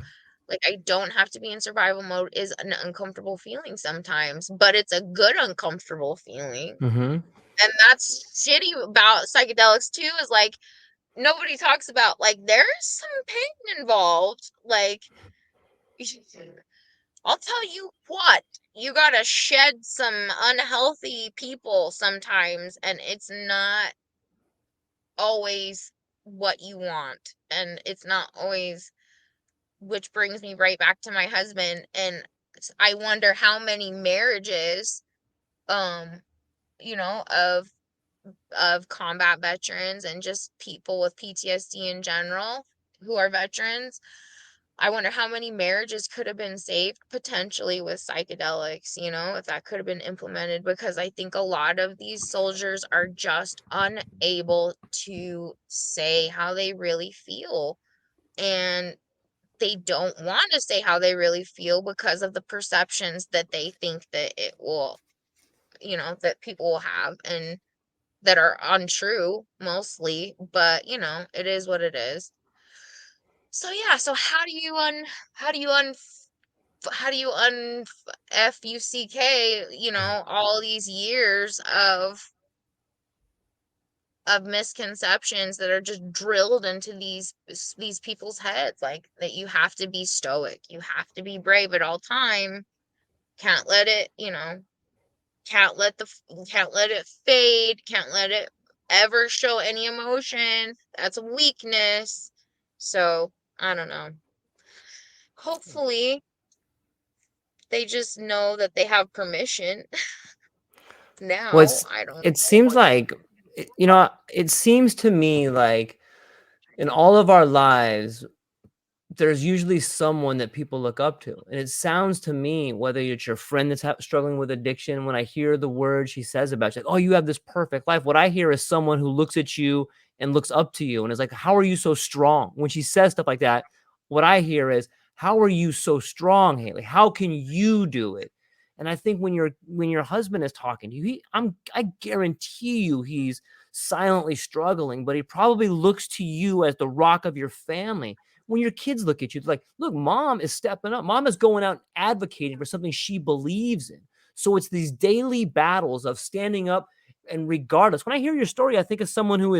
like I don't have to be in survival mode is an uncomfortable feeling sometimes, but it's a good uncomfortable feeling. Mm-hmm. And that's shitty about psychedelics too, is like nobody talks about, like, there's some pain involved. Like, I'll tell you what, you gotta shed some unhealthy people sometimes, and it's not always what you want. And it's not always, which brings me right back to my husband. And I wonder how many marriages, um, of combat veterans and just people with PTSD in general who are veterans. I wonder how many marriages could have been saved potentially with psychedelics, if that could have been implemented, because I think a lot of these soldiers are just unable to say how they really feel. And they don't want to say how they really feel because of the perceptions that they think that it will, that people will have, and that are untrue mostly. But, it is what it is. So yeah, so how do you un how do you un fuck, all these years of misconceptions that are just drilled into these people's heads, like that you have to be stoic, you have to be brave at all time, can't let it, can't let the can't let it fade, can't let it ever show any emotion. That's a weakness. So, I don't know. Hopefully, they just know that they have permission Well, now. I don't it know. seems like, it seems to me like in all of our lives, there's usually someone that people look up to. And it sounds to me, whether it's your friend that's struggling with addiction, when I hear the words she says about you, like, oh, you have this perfect life. What I hear is someone who looks at you and looks up to you and is like, how are you so strong? When she says stuff like that, what I hear is, how are you so strong, Haley? How can you do it? And I think when your husband is talking to you, I guarantee you he's silently struggling, but he probably looks to you as the rock of your family. When your kids look at you, it's like, look, mom is stepping up. Mom is going out advocating for something she believes in. So it's these daily battles of standing up, and regardless. When I hear your story, I think of someone who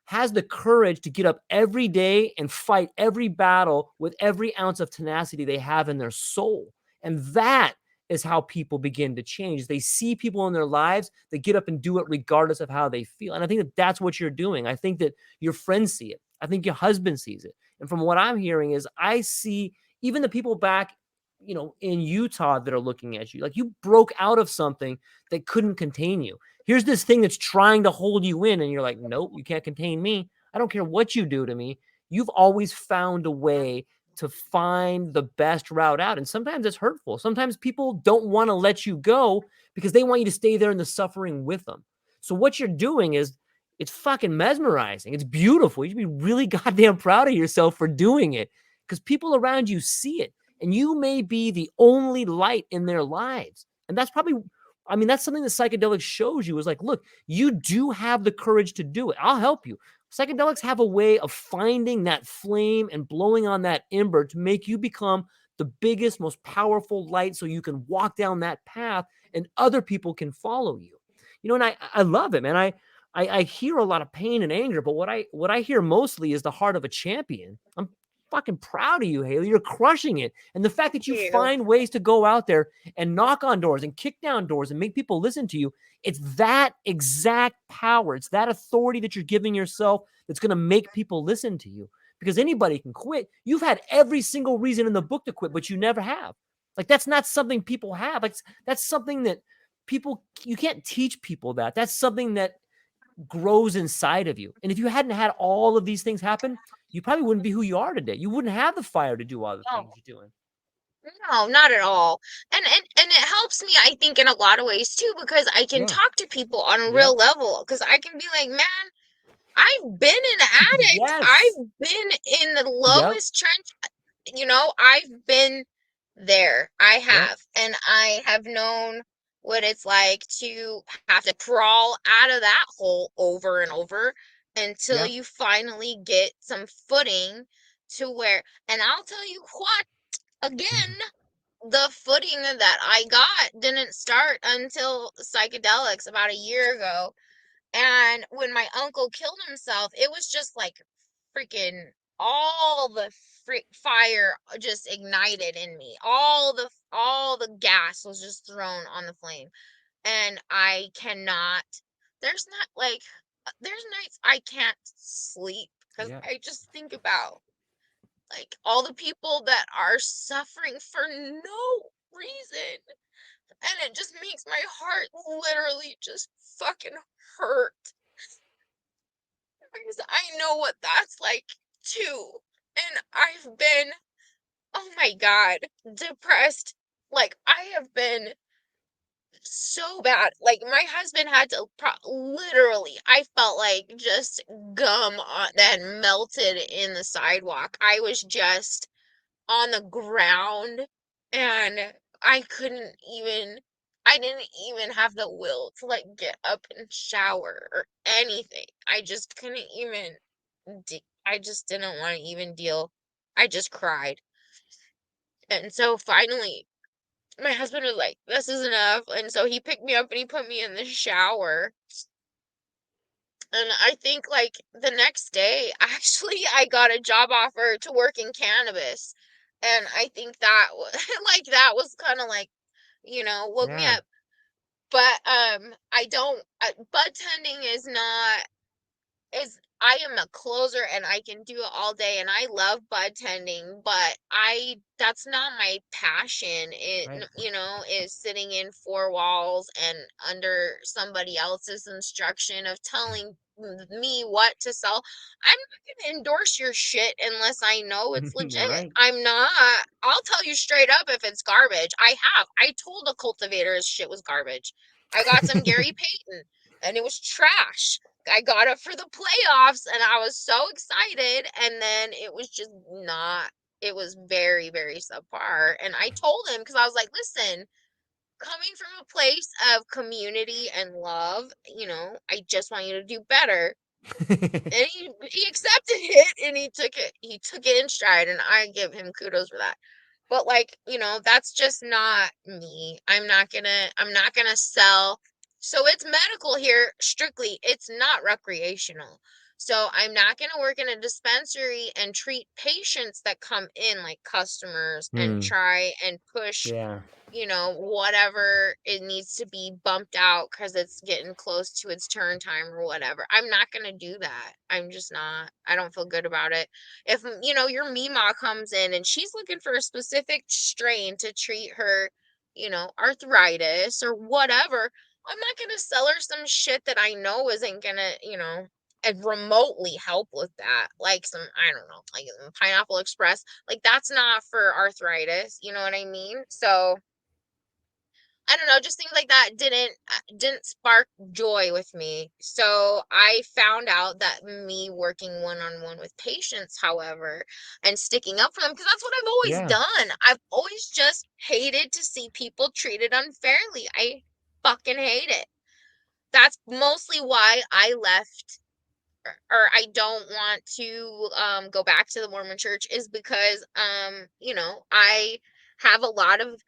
has the courage to get up every day and fight every battle with every ounce of tenacity they have in their soul. And that is how people begin to change. They see people in their lives that get up and do it regardless of how they feel. And I think that that's what you're doing. I think that your friends see it. I think your husband sees it. And from what I'm hearing is I see even the people back, in Utah that are looking at you. Like, you broke out of something that couldn't contain you. Here's this thing that's trying to hold you in, and you're like, nope, you can't contain me. I don't care what you do to me. You've always found a way to find the best route out. And sometimes it's hurtful. Sometimes people don't want to let you go because they want you to stay there in the suffering with them. So what you're doing is, it's fucking mesmerizing. It's beautiful. You should be really goddamn proud of yourself for doing it, because people around you see it, and you may be the only light in their lives. And that's probably, I mean, that's something that psychedelics shows you, is like, look, you do have the courage to do it. I'll help you. Psychedelics have a way of finding that flame and blowing on that ember to make you become the biggest, most powerful light, so you can walk down that path and other people can follow you. And I love it, man. I hear a lot of pain and anger, but what I hear mostly is the heart of a champion. I'm fucking proud of you, Haley. You're crushing it. And the fact that you You. find ways to go out there and knock on doors and kick down doors and make people listen to you, it's that exact power. It's that authority that you're giving yourself that's going to make people listen to you. Because anybody can quit. You've had every single reason in the book to quit, but you never have. Like, that's not something people have. Like, that's something that you can't teach people that. That's something that grows inside of you. And if you hadn't had all of these things happen, you probably wouldn't be who you are today. You wouldn't have the fire to do all the things No, you're doing. no, not at all. And it helps me, I think, in a lot of ways too, because I can Yeah. talk to people on a real Yep. level. Because I can be like, man, I've been an addict. Yes. I've been in the Yep. lowest trench. I've been there. I Yep. have. And I have known what it's like to have to crawl out of that hole over and over until Yep. you finally get some footing to where, and I'll tell you what, again, the footing that I got didn't start until psychedelics about a year ago. And when my uncle killed himself, it was just like freaking all the fire just ignited in me. All the gas was just thrown on the flame. And I cannot there's not like there's nights I can't sleep because Yeah. I just think about like all the people that are suffering for no reason. And it just makes my heart literally just fucking hurt because I know what that's like too. And I've been, oh my God, depressed. Like, I have been so bad. Like, my husband had to literally, I felt like just gum that melted in the sidewalk. I was just on the ground and I couldn't even I didn't even have the will to like get up and shower or anything. I just couldn't even I just didn't want to even deal. I just cried. And so finally my husband was like, "This is enough." And so he picked me up and he put me in the shower. And I think like the next day, actually, I got a job offer to work in cannabis. And I think that was like that was kind of like, woke me Yeah. up. But I don't bud tending is I am a closer and I can do it all day and I love bud tending, but I that's not my passion. It Right. is sitting in four walls and under somebody else's instruction of telling me what to sell. I'm not gonna endorse your shit unless I know it's legit. Right. I'm not. I'll tell you straight up if it's garbage. I told a cultivator his shit was garbage. I got some Gary Payton and it was trash. I got it for the playoffs and I was so excited, and then it was just not, it was very, very subpar. And I told him, because I was like, listen, coming from a place of community and love, I just want you to do better. And he accepted it, and he took it in stride, and I give him kudos for that. But like, that's just not me. I'm not gonna sell. So it's medical here strictly. It's not recreational. So I'm not gonna work in a dispensary and treat patients that come in like customers and Hmm. try and push, Yeah. whatever it needs to be bumped out because it's getting close to its turn time or whatever. I'm not going to do that. I'm just not. I don't feel good about it. If, your Mima comes in and she's looking for a specific strain to treat her, arthritis or whatever, I'm not going to sell her some shit that I know isn't going to, and remotely help with that. Like some, I don't know, like Pineapple Express. Like that's not for arthritis. You know what I mean? So, I don't know, just things like that didn't spark joy with me. So I found out that me working one-on-one with patients, however, and sticking up for them, because that's what I've always Yeah. done. I've always just hated to see people treated unfairly. I fucking hate it. That's mostly why I left, or I don't want to go back to the Mormon church, is because I have a lot of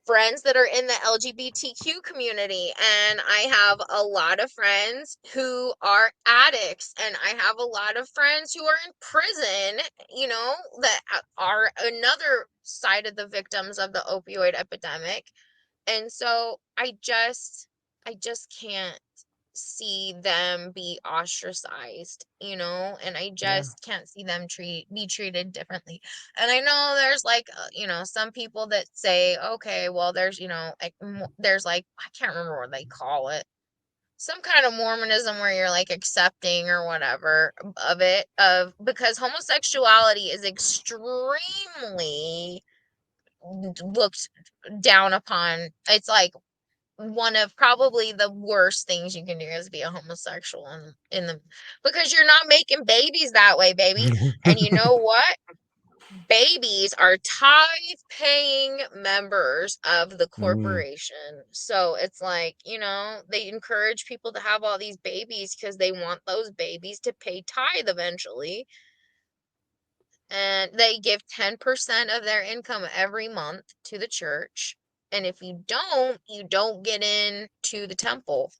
friends that are in the LGBTQ community, and I have a lot of friends who are addicts, and I have a lot of friends who are in prison, that are another side of the victims of the opioid epidemic. And so I just can't see them be ostracized, and I Yeah. just can't see them be treated differently. And I know there's like, some people that say, okay, well, there's, like, there's like, I can't remember what they call it. Some kind of Mormonism where you're like accepting or whatever of it, because homosexuality is extremely looked down upon. It's like one of probably the worst things you can do is be a homosexual in the, because you're not making babies that way, baby. And you know what? Babies are tithe paying members of the Mm. corporation. So it's like, they encourage people to have all these babies because they want those babies to pay tithe eventually. And they give 10% of their income every month to the church. And if you don't get into the temple.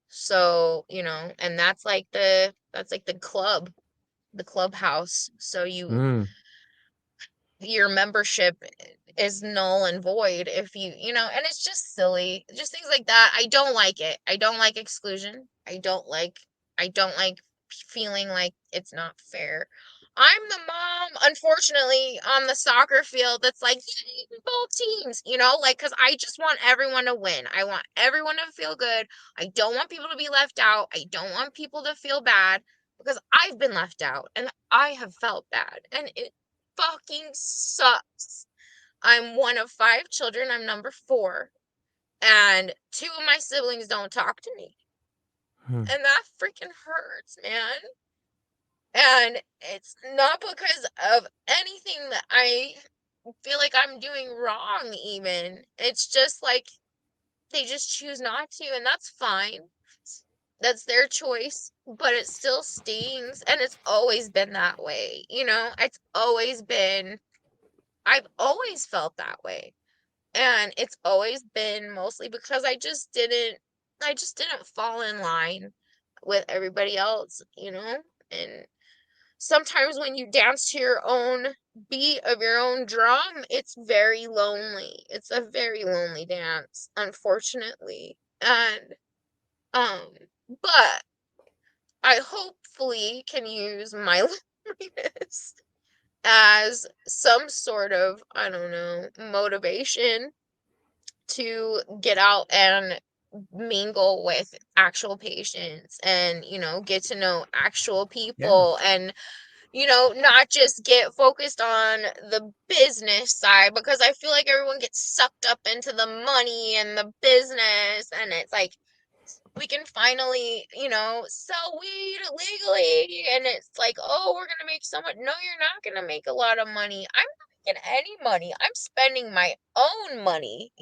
So, and that's like the clubhouse. So Mm. your membership is null and void if and it's just silly. Just things like that. I don't like it. I don't like exclusion. I don't like feeling like it's not fair. I'm the mom, unfortunately, on the soccer field that's like, yay, both teams, like, because I just want everyone to win. I want everyone to feel good. I don't want people to be left out. I don't want people to feel bad, because I've been left out and I have felt bad. And it fucking sucks. I'm one of 5 children. I'm number 4. And 2 of my siblings don't talk to me. Hmm. And that freaking hurts, man. And it's not because of anything that I feel like I'm doing wrong, even. It's just like they just choose not to, and that's fine. That's their choice, but it still stings. And it's always been that way. I've always felt that way. And it's always been mostly because I just didn't fall in line with everybody else, And sometimes when you dance to your own beat of your own drum, it's very lonely. It's a very lonely dance, unfortunately. And um but I hopefully can use my loneliness as some sort of, I don't know, motivation to get out and mingle with actual patients and, get to know actual Yeah. people and, not just get focused on the business side because I feel like everyone gets sucked up into the money and the business and it's like we can finally, sell weed legally and it's like, oh, we're gonna make so much. No, you're not gonna make a lot of money. I'm not making any money. I'm spending my own money,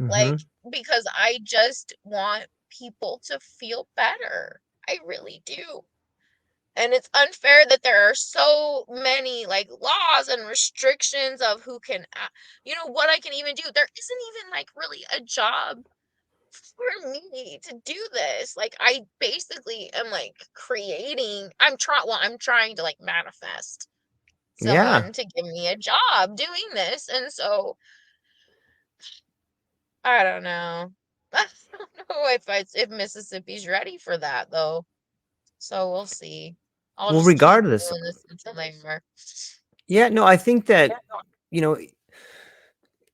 like Hmm. because I just want people to feel better. I really do. And it's unfair that there are so many like laws and restrictions of who can, what I can even do. There isn't even like really a job for me to do this. Like I basically am like I'm trying to like manifest Yeah. someone to give me a job doing this. And so I don't know. I don't know if Mississippi's ready for that though. So we'll see. I'll Well, just keep regardless, doing this until they are. yeah, no, I think that, you know,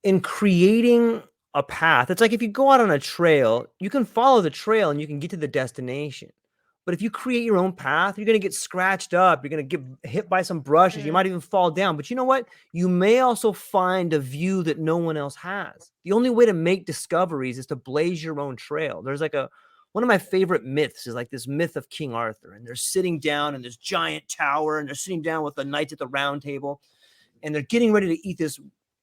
in creating a path, it's like if you go out on a trail, you can follow the trail and you can get to the destination. But if you create your own path, you're going to get scratched up. You're going to get hit by some brushes. You Mm, might even fall down. But you know what? You may also find a view that no one else has. The only way to make discoveries is to blaze your own trail. There's like one of my favorite myths is like this myth of King Arthur. And they're sitting down in this giant tower and they're sitting down with the knights at the round table and they're getting ready to eat this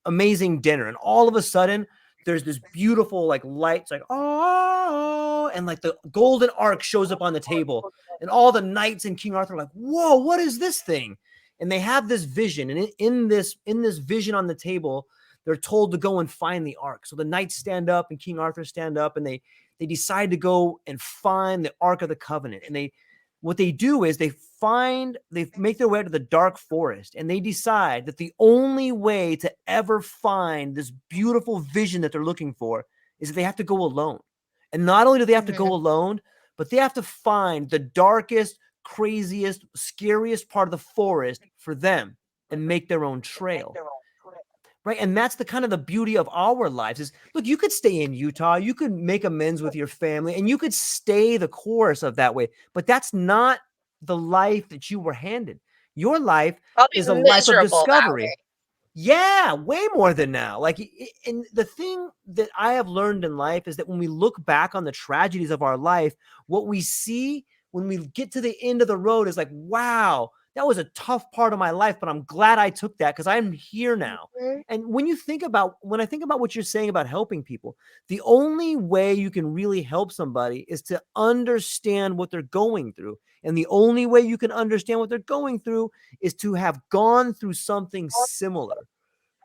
amazing dinner. And all of a sudden, there's this beautiful like lights, like oh, and like the golden ark shows up on the table, and all the knights and King Arthur are like, whoa, what is this thing? And they have this vision, and in this vision on the table, they're told to go and find the ark. So the knights stand up and King Arthur stand up, and they decide to go and find the Ark of the Covenant. And what they do is they make their way to the dark forest and they decide that the only way to ever find this beautiful vision that they're looking for is that they have to go alone. And not only do they have to go mhm, alone, but they have to find the darkest, craziest, scariest part of the forest for them and make their own trail. Right. And that's the kind of the beauty of our lives is look, you could stay in Utah, you could make amends with your family, and you could stay the course of that way. But that's not the life that you were handed. Your life I'll be is a life of miserable that discovery. Yeah, way more than now. Like, and the thing that I have learned in life is that when we look back on the tragedies of our life, what we see when we get to the end of the road is like, wow, that was a tough part of my life, but I'm glad I took that because I'm here now. way. And when I think about what you're saying about helping people, the only way you can really help somebody is to understand what they're going through. And the only way you can understand what they're going through is to have gone through something similar.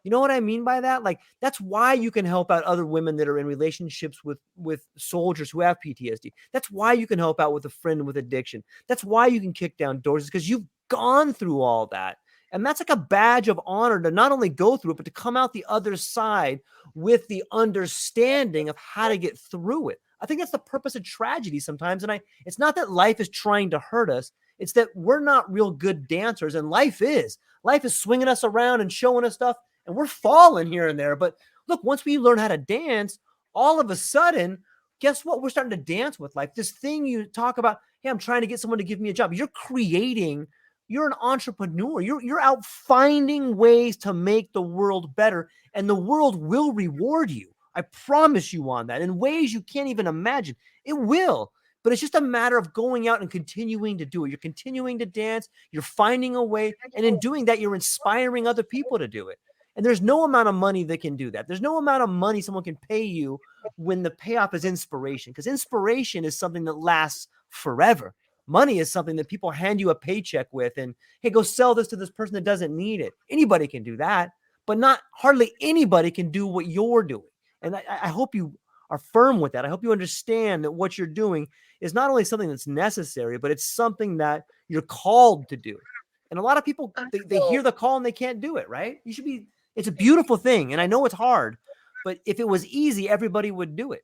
You know what I mean by that? Like that's why you can help out other women that are in relationships with soldiers who have PTSD. That's why you can help out with a friend with addiction. That's why you can kick down doors because you've gone through all that. And that's like a badge of honor to not only go through it, but to come out the other side with the understanding of how to get through it. I think that's the purpose of tragedy sometimes. And it's not that life is trying to hurt us. It's that we're not real good dancers and life is. Life is swinging us around and showing us stuff and we're falling here and there. But look, once we learn how to dance, all of a sudden, guess what? We're starting to dance with life. This thing you talk about, hey, I'm trying to get someone to give me a job. You're an entrepreneur. You're out finding ways to make the world better, and the world will reward you. I promise you on that in ways you can't even imagine. It will. But it's just a matter of going out and continuing to do it. You're continuing to dance, you're finding a way, and in doing that, you're inspiring other people to do it. And there's no amount of money that can do that. There's no amount of money someone can pay you when the payoff is inspiration, because inspiration is something that lasts forever. Money is something that people hand you a paycheck with and, hey, go sell this to this person that doesn't need it. Anybody can do that, but not hardly anybody can do what you're doing. And I hope you are firm with that. I hope you understand that what you're doing is not only something that's necessary, but it's something that you're called to do. And a lot of people, they hear So, the call and they can't do it, right? It's a beautiful thing. And I know it's hard, but if it was easy, everybody would do it.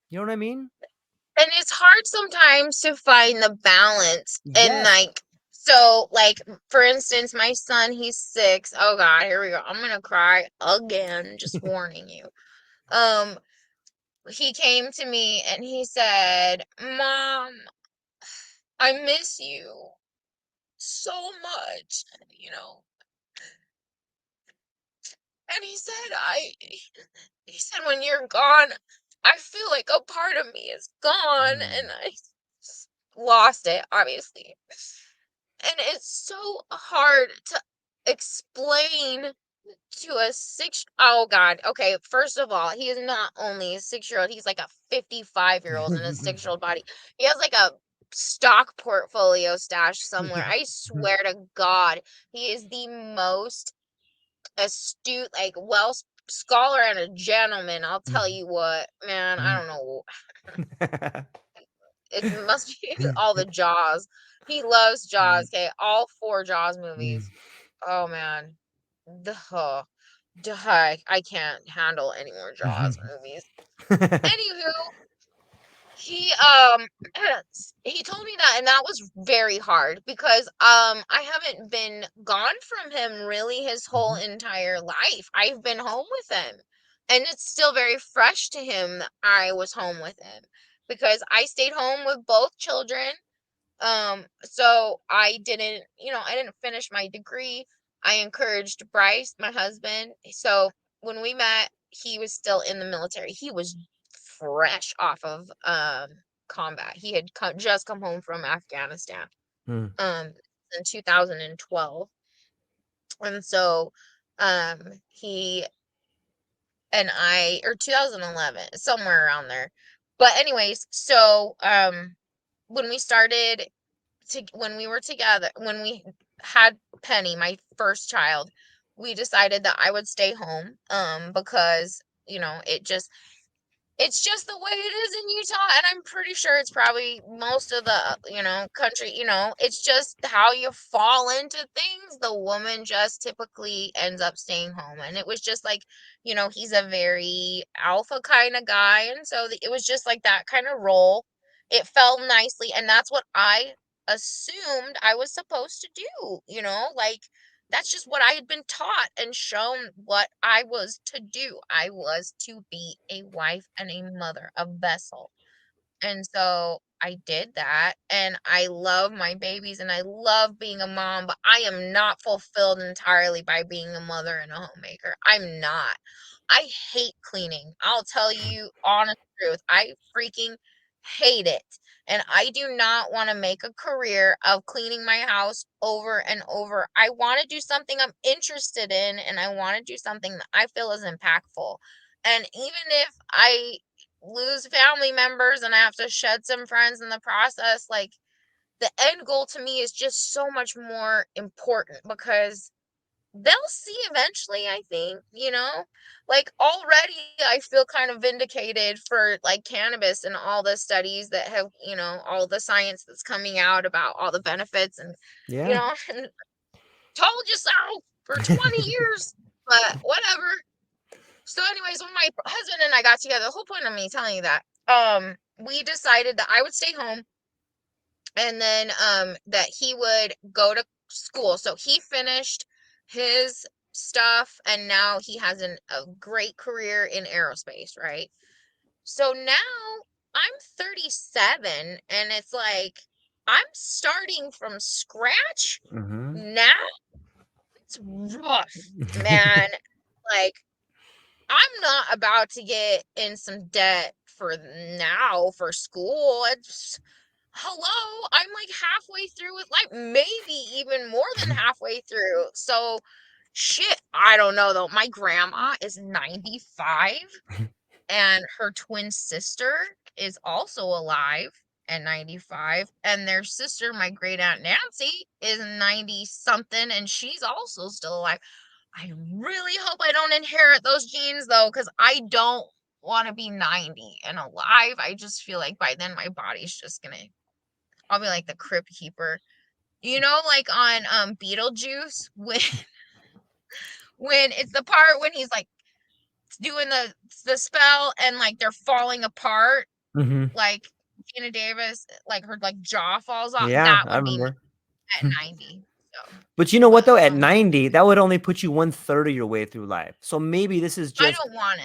You know what I mean? and it's hard sometimes to find the balance and Yes. like so like for instance my son he's 6. Oh god, here we go, I'm gonna cry again, just warning you. um he came to me and he said, "Mom, I miss you so much," you know. And he said, "When you're gone, I feel like a part of me is gone," and I lost it, obviously. And it's so hard to explain to a oh God. Okay, first of all, he is not only a 6-year-old, he's like a 55-year-old in a 6-year-old body. He has like a stock portfolio stash somewhere. I swear to God, he is the most astute, like scholar and a gentleman. I'll tell you what, man, I don't know. It must be all the Jaws. He loves Jaws. Okay, all 4 Jaws movies. Oh man, the I can't handle any more Jaws movies. Anywho, he he told me that, and that was very hard because I haven't been gone from him really his whole entire life. I've been home with him, and it's still very fresh to him that I was home with him because I stayed home with both children. So I didn't finish my degree. I encouraged Bryce, my husband. So when we met, he was still in the military. He was fresh off of combat. He had just come home from Afghanistan um in 2012. And so he and I, or 2011, somewhere around there. But anyways, so when we started when we were together, when we had Penny, my first child, we decided that I would stay home because, it's just the way it is in Utah, and I'm pretty sure it's probably most of the, country, it's just how you fall into things. The woman just typically ends up staying home. And it was just like, he's a very alpha kind of guy. And so it was just like that kind of role. It fell nicely. And that's what I assumed I was supposed to do, like that's just what I had been taught and shown what I was to do. I was to be a wife and a mother, a vessel. And so I did that, and I love my babies and I love being a mom, but I am not fulfilled entirely by being a mother and a homemaker. I'm not. I hate cleaning. I'll tell you honest truth. I freaking hate it. And I do not want to make a career of cleaning my house over and over. I want to do something I'm interested in, and I want to do something that I feel is impactful. And even if I lose family members and I have to shed some friends in the process, like the end goal to me is just so much more important because they'll see eventually, I think, like already I feel kind of vindicated for like cannabis and all the studies that have, all the science that's coming out about all the benefits and, Yeah. and told you so for 20 years, but whatever. So anyways, when my husband and I got together, the whole point of me telling you that, we decided that I would stay home and then that he would go to school. So he finished his stuff and now he has a great career in aerospace, right? So now I'm 37 and it's like I'm starting from scratch now. It's rough, man. Like I'm not about to get in some debt for now for school. It's hello, I'm like halfway through with life, maybe even more than halfway through. So shit, I don't know though. My grandma is 95 and her twin sister is also alive and 95, and their sister, my great aunt Nancy, is 90 something and she's also still alive. I really hope I don't inherit those genes though, because I don't want to be 90 and alive. I just feel like by then my body's just gonna, I'll be like the crypt keeper. Like on Beetlejuice when it's the part when he's like doing the spell and like they're falling apart, like Gina Davis, like her like jaw falls off. Yeah, That I would be me remember. at 90. So, But you know what but though? At 90, that would only put you 1/3 of your way through life. So maybe this is I just don't want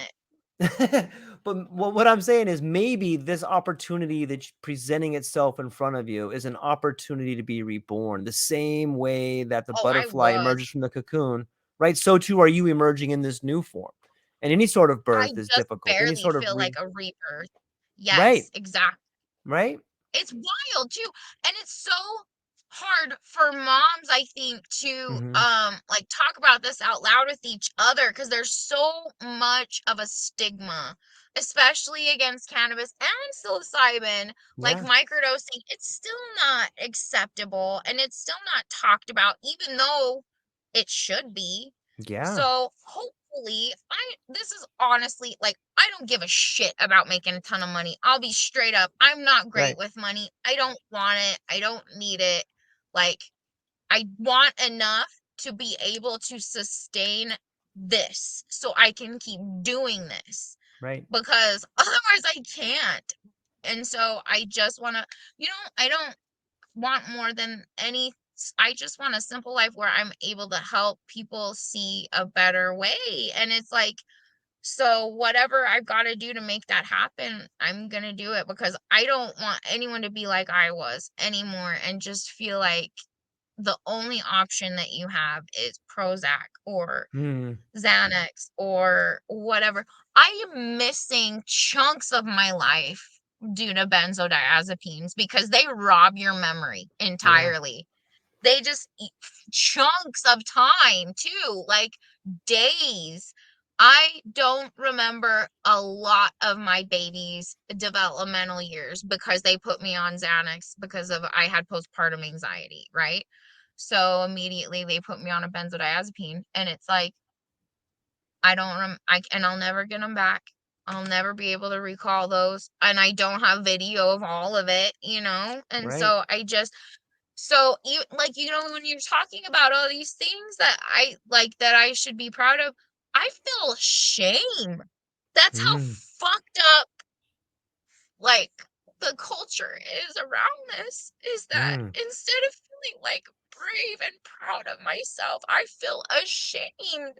it. But what I'm saying is maybe this opportunity that's presenting itself in front of you is an opportunity to be reborn. The same way that the Oh, I butterfly would. emerges from the cocoon, right? So too are you emerging in this new form. And any sort of I birth is just difficult. Any barely sort of feel like a rebirth. right, Yes, exactly. right? It's wild too. And it's so hard for moms, I think, to Mm-hmm. like talk about this out loud with each other because there's so much of a stigma, especially against cannabis and psilocybin, like Yeah, microdosing. It's still not acceptable and it's still not talked about, even though it should be. yeah, So hopefully, this is honestly like I don't give a shit about making a ton of money. I'll be straight up. I'm not great right. with money. I don't want it. I don't need it. Like I want enough to be able to sustain this so I can keep doing this Right. because otherwise I can't. And so I just want to, I don't want more than any. I just want a simple life where I'm able to help people see a better way. And it's like, so whatever I've got to do to make that happen, I'm going to do it because I don't want anyone to be like I was anymore and just feel like the only option that you have is Prozac or Mm, Xanax or whatever. I am missing chunks of my life due to benzodiazepines because they rob your memory yeah. entirely. They just eat chunks of time too, like days. I don't remember a lot of my baby's developmental years because they put me on Xanax because of I had postpartum anxiety, right? So immediately they put me on a benzodiazepine and it's like I don't and I'll never get them back. I'll never be able to recall those and I don't have video of all of it, And Right. so I just so you like when you're talking about all these things that I like that I should be proud of, I feel shame. That's how Mm, fucked up like the culture is around this is that mm, instead of feeling like brave and proud of myself, I feel ashamed.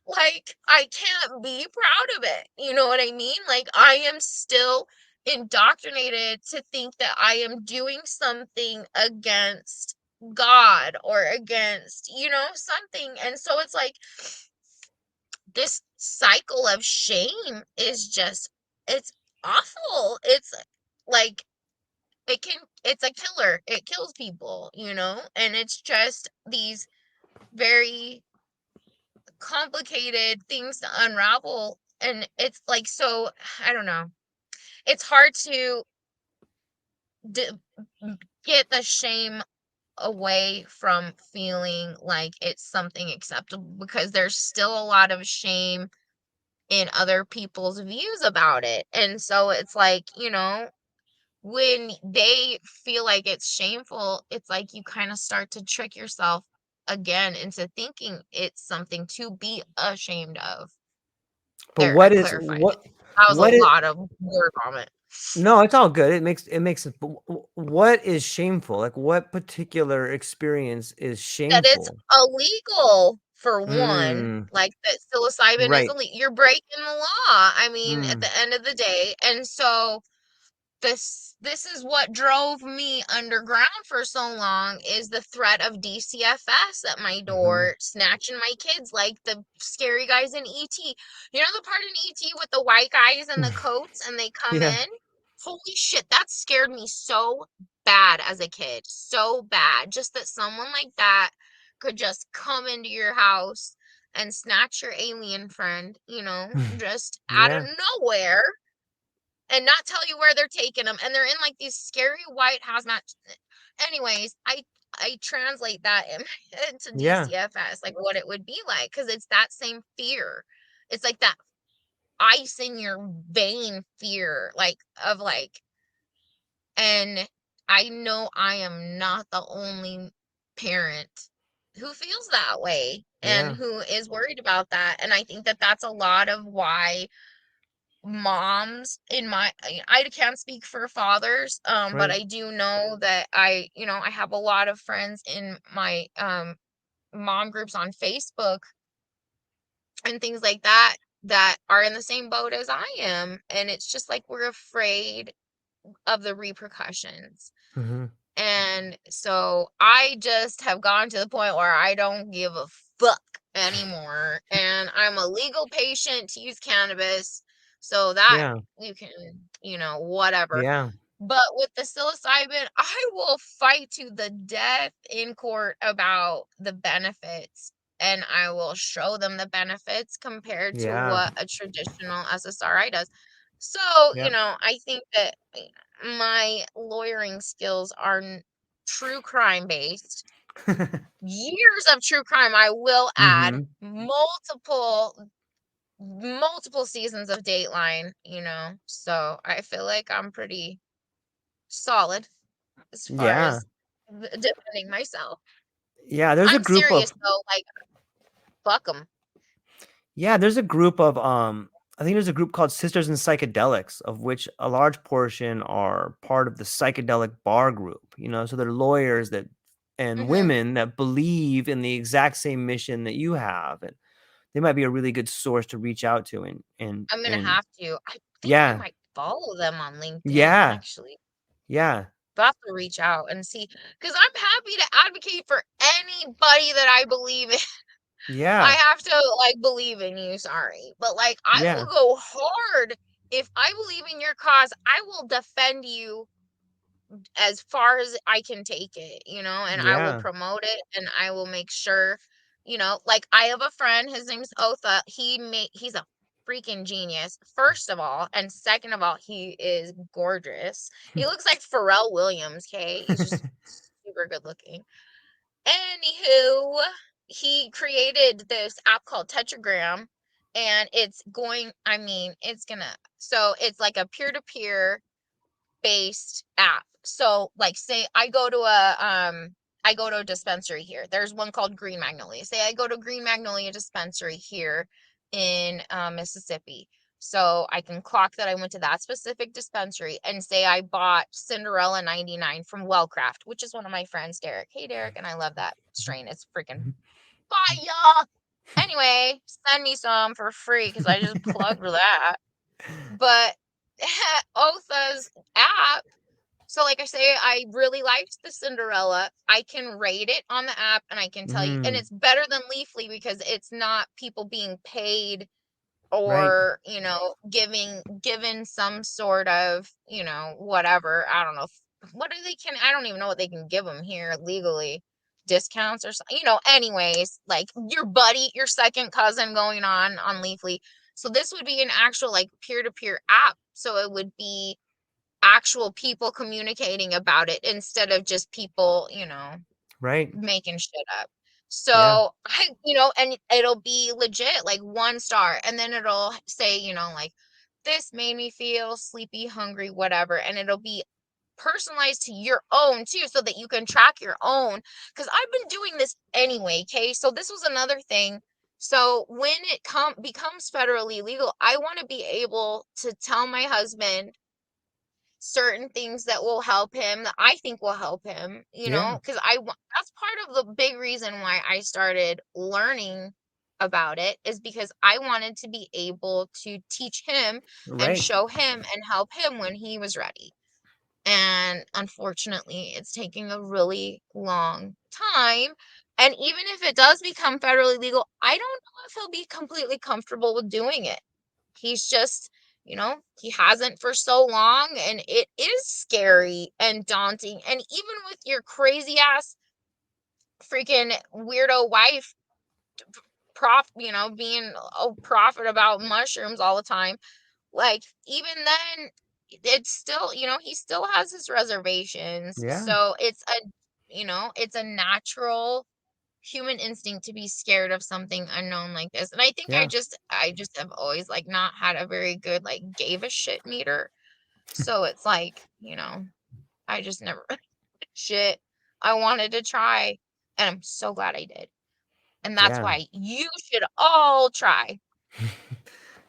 Like I can't be proud of it. You know what I mean? Like I am still indoctrinated to think that I am doing something against God or against, something. And so it's like this cycle of shame is just it's awful. It's like it's a killer. It kills people, And it's just these very complicated things to unravel and it's like so I don't know, it's hard to d- get the shame away from feeling like it's something acceptable because there's still a lot of shame in other people's views about it and so it's like when they feel like it's shameful it's like you kind of start to trick yourself again into thinking it's something to be ashamed of. but There, I clarified it. That was a what is lot of word vomit. no, it's all good. It makes sense. But what is shameful? Like what particular experience is That it's shameful? illegal for one, Mm, like that psilocybin is right. illegal. You're breaking the law. I mean, at Mm, the end of the day. And so this is what drove me underground for so long is the threat of DCFS at my mhm. door, snatching my kids like the scary guys in ET. You know the part in ET with the white guys and the coats and they come Yeah. in? Holy shit, that scared me so bad as a kid. So bad. Just that someone like that could just come into your house and snatch your alien friend, just out of Yeah. nowhere and not tell you where they're taking them and they're in like these scary white hazmat. Anyways, I translate that into Yeah. DCFS like what it would be like because it's that same fear. It's like that ice in your vein fear like of like and I know I am not the only parent who feels that way and Yeah. who is worried about that and I think that that's a lot of why moms in my I can't speak for fathers but Right. I do know that I have a lot of friends in my mom groups on Facebook and things like that that are in the same boat as I am. And it's just like we're afraid of the repercussions. Mhm. And so I just have gone to the point where I don't give a fuck anymore. And I'm a legal patient to use cannabis. So that Yeah. you can, whatever. Yeah. But with the psilocybin, I will fight to the death in court about the benefits. And I will show them the benefits compared to Yeah. what a traditional SSRI does. So, Yep. I think that my lawyering skills are true crime based. Years of true crime, I will add Mhm. multiple seasons of Dateline, so I feel like I'm pretty solid as far Yeah. as defending myself. Yeah, there's a I'm group serious of though, like, fuck them. Yeah, there's a group of I think there's a group called Sisters in Psychedelics, of which a large portion are part of the psychedelic bar group. So they're lawyers that and Hmm. women that believe in the exact same mission that you have, and they might be a really good source to reach out to. I'm gonna And have to. I think I yeah, might follow them on LinkedIn, yeah, actually. yeah, But I have to reach out and see, because I'm happy to advocate for anybody that I believe in. I yeah, have to, like, believe in you, sorry. But, like, I yeah, will go hard. If I believe in your cause, I will defend you as far as I can take it, and I will yeah. promote it and I will make sure, like I have a friend, his name's Otha. He's a freaking genius, first of all, and second of all, he is gorgeous. He looks like Pharrell Williams, okay? He's just super good looking. Anywho, he created this app called Tetragram, and so it's like a peer-to-peer based app. So like say I go to a dispensary here. There's one called Green Magnolia. Say I go to Green Magnolia dispensary here in Mississippi. So I can clock that I went to that specific dispensary and say I bought Cinderella 99 from Wellcraft, which is one of my friends, Derek. Hey Derek, and I love that strain. It's freaking fire. Anyway, send me some for free because I just plugged that. But Otha's app, so like I say, I really liked the Cinderella. I can rate it on the app and I can tell you, and Mhm. it's better than Leafly because it's not people being paid Right, or, given some sort of, whatever. I don't know. I don't even know what they can give them here legally. Discounts or something, anyways, like your second cousin going on Leafly. So this would be an actual like peer-to-peer app. So it would be actual people communicating about it instead of just people, right. making shit up. Yeah, So and it'll be legit, like 1 star, and then it'll say, like this made me feel sleepy, hungry, whatever, and it'll be personalized to your own too, so that you can track your own. Because I've been doing this anyway, okay? So this was another thing. So when it becomes federally legal, I want to be able to tell my husband certain things that will help him, that I think will help him, yeah, because that's part of the big reason why I started learning about it, is because I wanted to be able to teach him and right, show him and help him when he was ready. And unfortunately, it's taking a really long time. And even if it does become federally legal, I don't know if he'll be completely comfortable with doing it. He's just, he hasn't for so long, and it is scary and daunting. And even with your crazy ass freaking weirdo wife, being a prophet about mushrooms all the time, like even then, it's still, he still has his reservations. yeah, So it's a natural human instinct to be scared of something unknown like this. And I think yeah, I just have always like not had a very good like gave a shit meter. So it's like, I just never shit. I wanted to try, and I'm so glad I did. And that's yeah. why you should all try.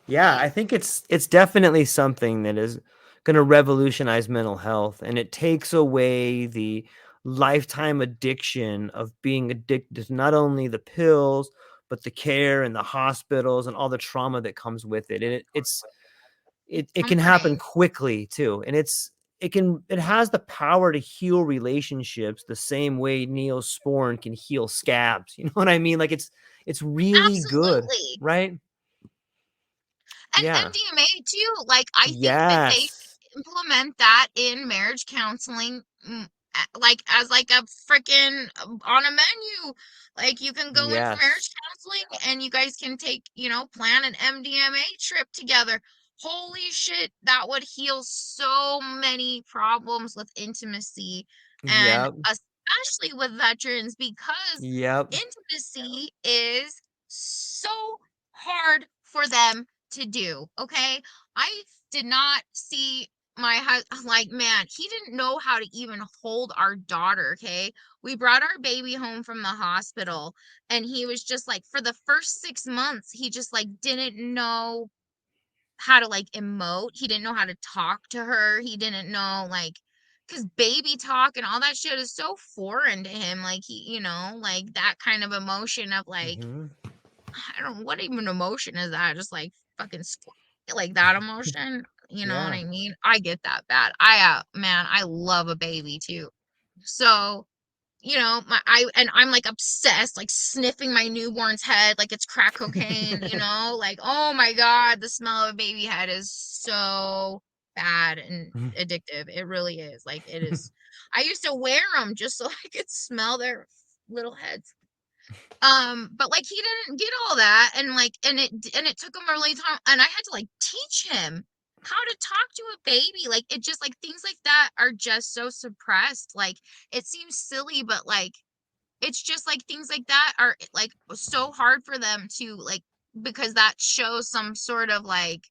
Yeah, I think it's definitely something that is gonna revolutionize mental health, and it takes away the lifetime addiction of being addicted to not only the pills, but the care and the hospitals and all the trauma that comes with it. And it can happen Comforting. quickly too. And it has the power to heal relationships the same way Neosporin can heal scabs. You know what I mean? Like it's really good, Absolutely. right? And Yeah. MDMA too. Like I think that they Yes. should implement that in marriage counseling, like as like a freaking on a menu. Like you can go in for Yes. marriage counseling and you guys can take, plan an MDMA trip together. Holy shit, that would heal so many problems with intimacy and Yep. especially with veterans because Yep. intimacy is so hard for them to do. Okay. I did not see my husband, like, man, he didn't know how to even hold our daughter. Okay. We brought our baby home from the hospital and he was just like, for the first 6 months, he just like didn't know how to like emote. He didn't know how to talk to her. He didn't know like, because baby talk and all that shit is so foreign to him. Like, like that kind of emotion of like, Hmm. I don't know what even emotion is that? Just like fucking like that emotion. You know what Yeah. I mean? I get that bad. Man, I love a baby too. So, I'm like obsessed, like sniffing my newborn's head like it's crack cocaine, like, oh my God, the smell of a baby head is so bad and addictive. It really is. Like, it is. I used to wear them just so I could smell their little heads. But like he didn't get all that, and like and it took him a really time, and I had to like teach him how to talk to a baby. Like it just like things like that are just so suppressed. Like it seems silly, but like it's just like things like that are like so hard for them to like because that shows some sort of like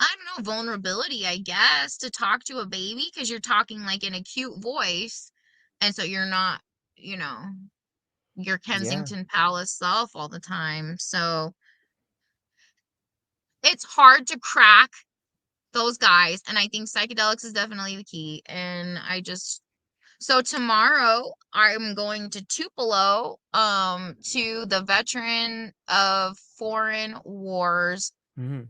I don't know, vulnerability, I guess, to talk to a baby because you're talking like in a cute voice. And so you're not, you know, your Yeah. Kensington Palace self all the time. So it's hard to crack those guys. And I think psychedelics is definitely the key. And so tomorrow I'm going to Tupelo, to the Veteran of Foreign Wars. Hmm.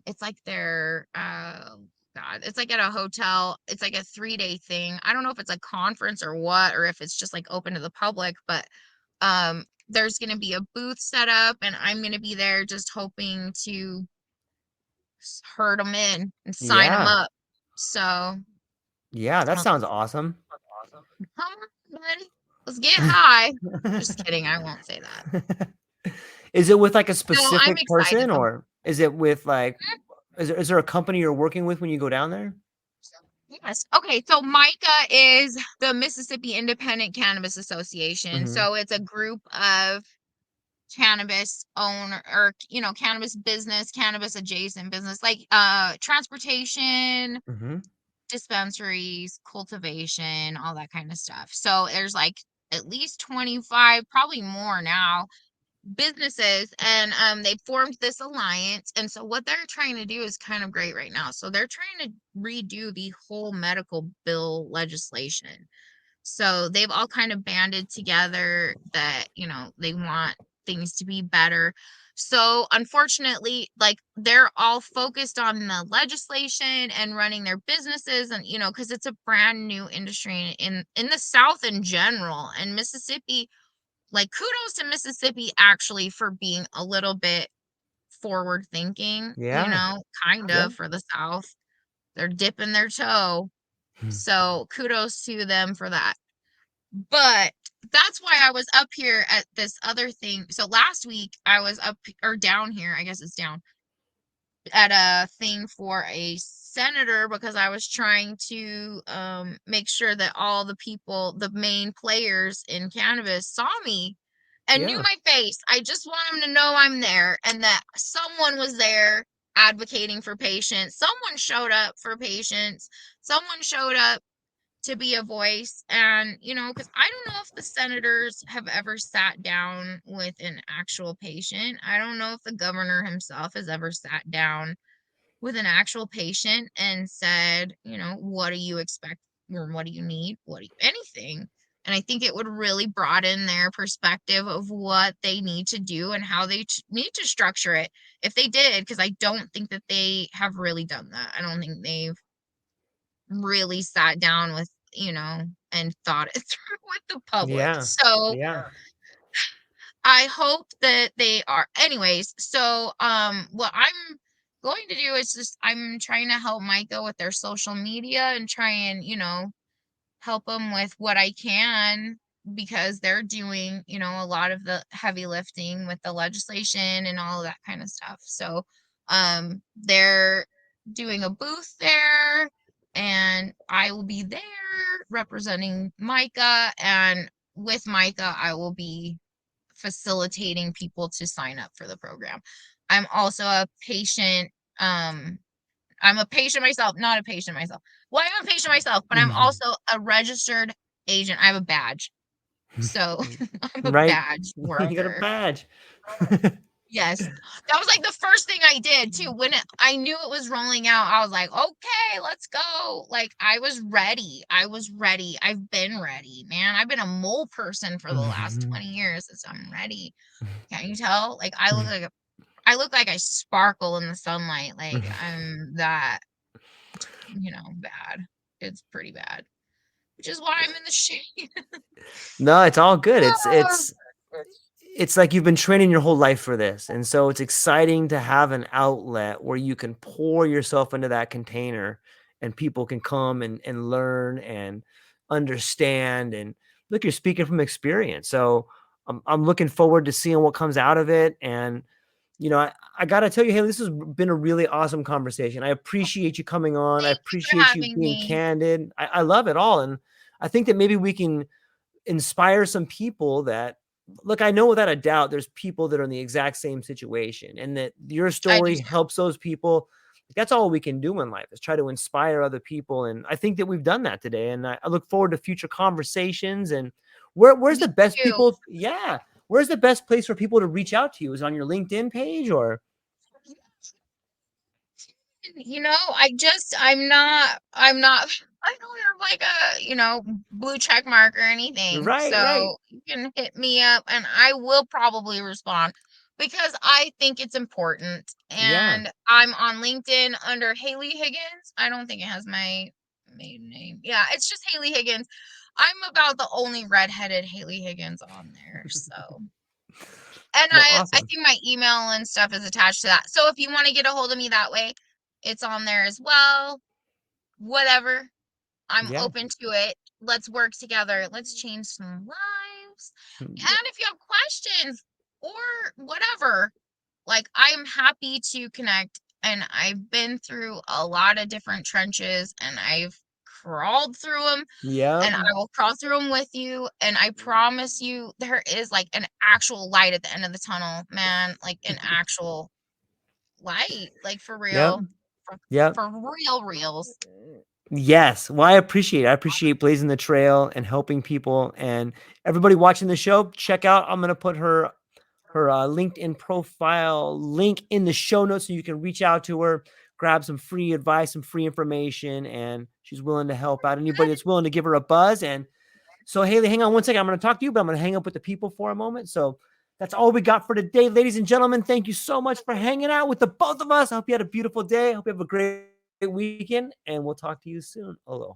It's like their, God, it's like at a hotel. It's like a 3-day thing. I don't know if it's a conference or what, or if it's just like open to the public, but there's going to be a booth set up and I'm going to be there just hoping to herd them in and sign them Yeah. up. So Yeah. That um, sounds awesome. come on, buddy, let's get high. Just kidding, I won't say that. Is it with like a No, I'm specific excited person, though. or is it with like is there a company you're working with when you go down there? Yes. Okay, so MICA is the Mississippi Independent Cannabis Association. Hmm. So it's a group of cannabis owner or cannabis business, cannabis adjacent business, like transportation, Hmm. dispensaries, cultivation, all that kind of stuff. So there's like at least 25, probably more now, businesses, and they formed this alliance. And so what they're trying to do is kind of great right now. So they're trying to redo the whole medical bill legislation. So they've all kind of banded together that, they want things to be better. So unfortunately, like they're all focused on the legislation and running their businesses and because it's a brand new industry in the South in general. And Mississippi, like kudos to Mississippi actually for being a little bit forward thinking, Yeah. kind Yeah. of for the South. They're dipping their toe. So kudos to them for that. But that's why I was up here at this other thing. So last week I was up or down here, I guess it's down, at a thing for a senator because I was trying to make sure that all the people, the main players in cannabis saw me and knew Yeah. my face. I just want them to know I'm there and that someone was there advocating for patients. Someone showed up for patients. Someone showed up to be a voice. And, because I don't know if the senators have ever sat down with an actual patient. I don't know if the governor himself has ever sat down with an actual patient and said, what do you expect or what do you need? Anything. And I think it would really broaden their perspective of what they need to do and how they need to structure it if they did, because I don't think that they have really done that. I don't think they've really sat down with, and thought it through with the public. Yeah. So Yeah. I hope that they are. Anyways, so what I'm going to do is just I'm trying to help Micah with their social media and try and, help them with what I can, because they're doing, a lot of the heavy lifting with the legislation and all of that kind of stuff. So, they're doing a booth there, and I will be there representing Micah, and with Micah, I will be facilitating people to sign up for the program. I'm also a patient. I'm a patient myself, not a patient myself. Well, I'm a patient myself, but I'm Mhm. also a registered agent. I have a badge. So I'm a Right. badge You got a worker. badge. Yes. That was like the first thing I did too. When I knew it was rolling out, I was like, okay, let's go. Like, I was ready. I was ready. I've been ready, man. I've been a mole person for the last 20 years. So I'm ready. Can't you tell? Like, I look like I sparkle in the sunlight. Like, I'm that, bad. It's pretty bad, which is why I'm in the shade. No, it's all good. It's Ah, it's it's like you've been training your whole life for this. And so it's exciting to have an outlet where you can pour yourself into that container and people can come and learn and understand. And look, you're speaking from experience. So I'm looking forward to seeing what comes out of it. And, I got to tell you, Haley, this has been a really awesome conversation. I appreciate you coming on. I thank you for appreciate you having being me. candid. I love it all. And I think that maybe we can inspire some people that look, I know without a doubt there's people that are in the exact same situation and that your I do story too. helps those people. That's all we can do in life is try to inspire other people. And I think that we've done that today. And I look forward to future conversations. And where's Me the best too. people? Yeah. Where's the best place for people to reach out to you? Is it on your LinkedIn page or? I'm not, I don't have like a, blue check mark or anything. Right, right. So you can hit me up and I will probably respond because I think it's important. Yeah. And I'm on LinkedIn under Haley Higgins. I don't think it has my maiden name. Yeah, it's just Haley Higgins. I'm about the only redheaded Haley Higgins on there. So, and Well, I awesome. think my email and stuff is attached to that. So if you want to get a hold of me that way, it's on there as well. Whatever. I'm Yeah. open to it. Let's work together. Let's change some lives. And if you have questions or whatever, like, I am happy to connect. And I've been through a lot of different trenches and I've crawled through them, Yeah. and I will crawl through them with you. And I promise you, there is like an actual light at the end of the tunnel, man. Like an actual light, like for Yep. real, for, Yep. for real reals. Yes. Well, I appreciate it. I appreciate blazing the trail and helping people. And everybody watching the show, check out. I'm gonna put her LinkedIn profile link in the show notes so you can reach out to her, grab some free advice, some free information, and she's willing to help out anybody that's willing to give her a buzz. And so, Haley, hang on one second. I'm going to talk to you, but I'm going to hang up with the people for a moment. So that's all we got for today, ladies and gentlemen. Thank you so much for hanging out with the both of us. I hope you had a beautiful day. I hope you have a great weekend, and we'll talk to you soon. Aloha.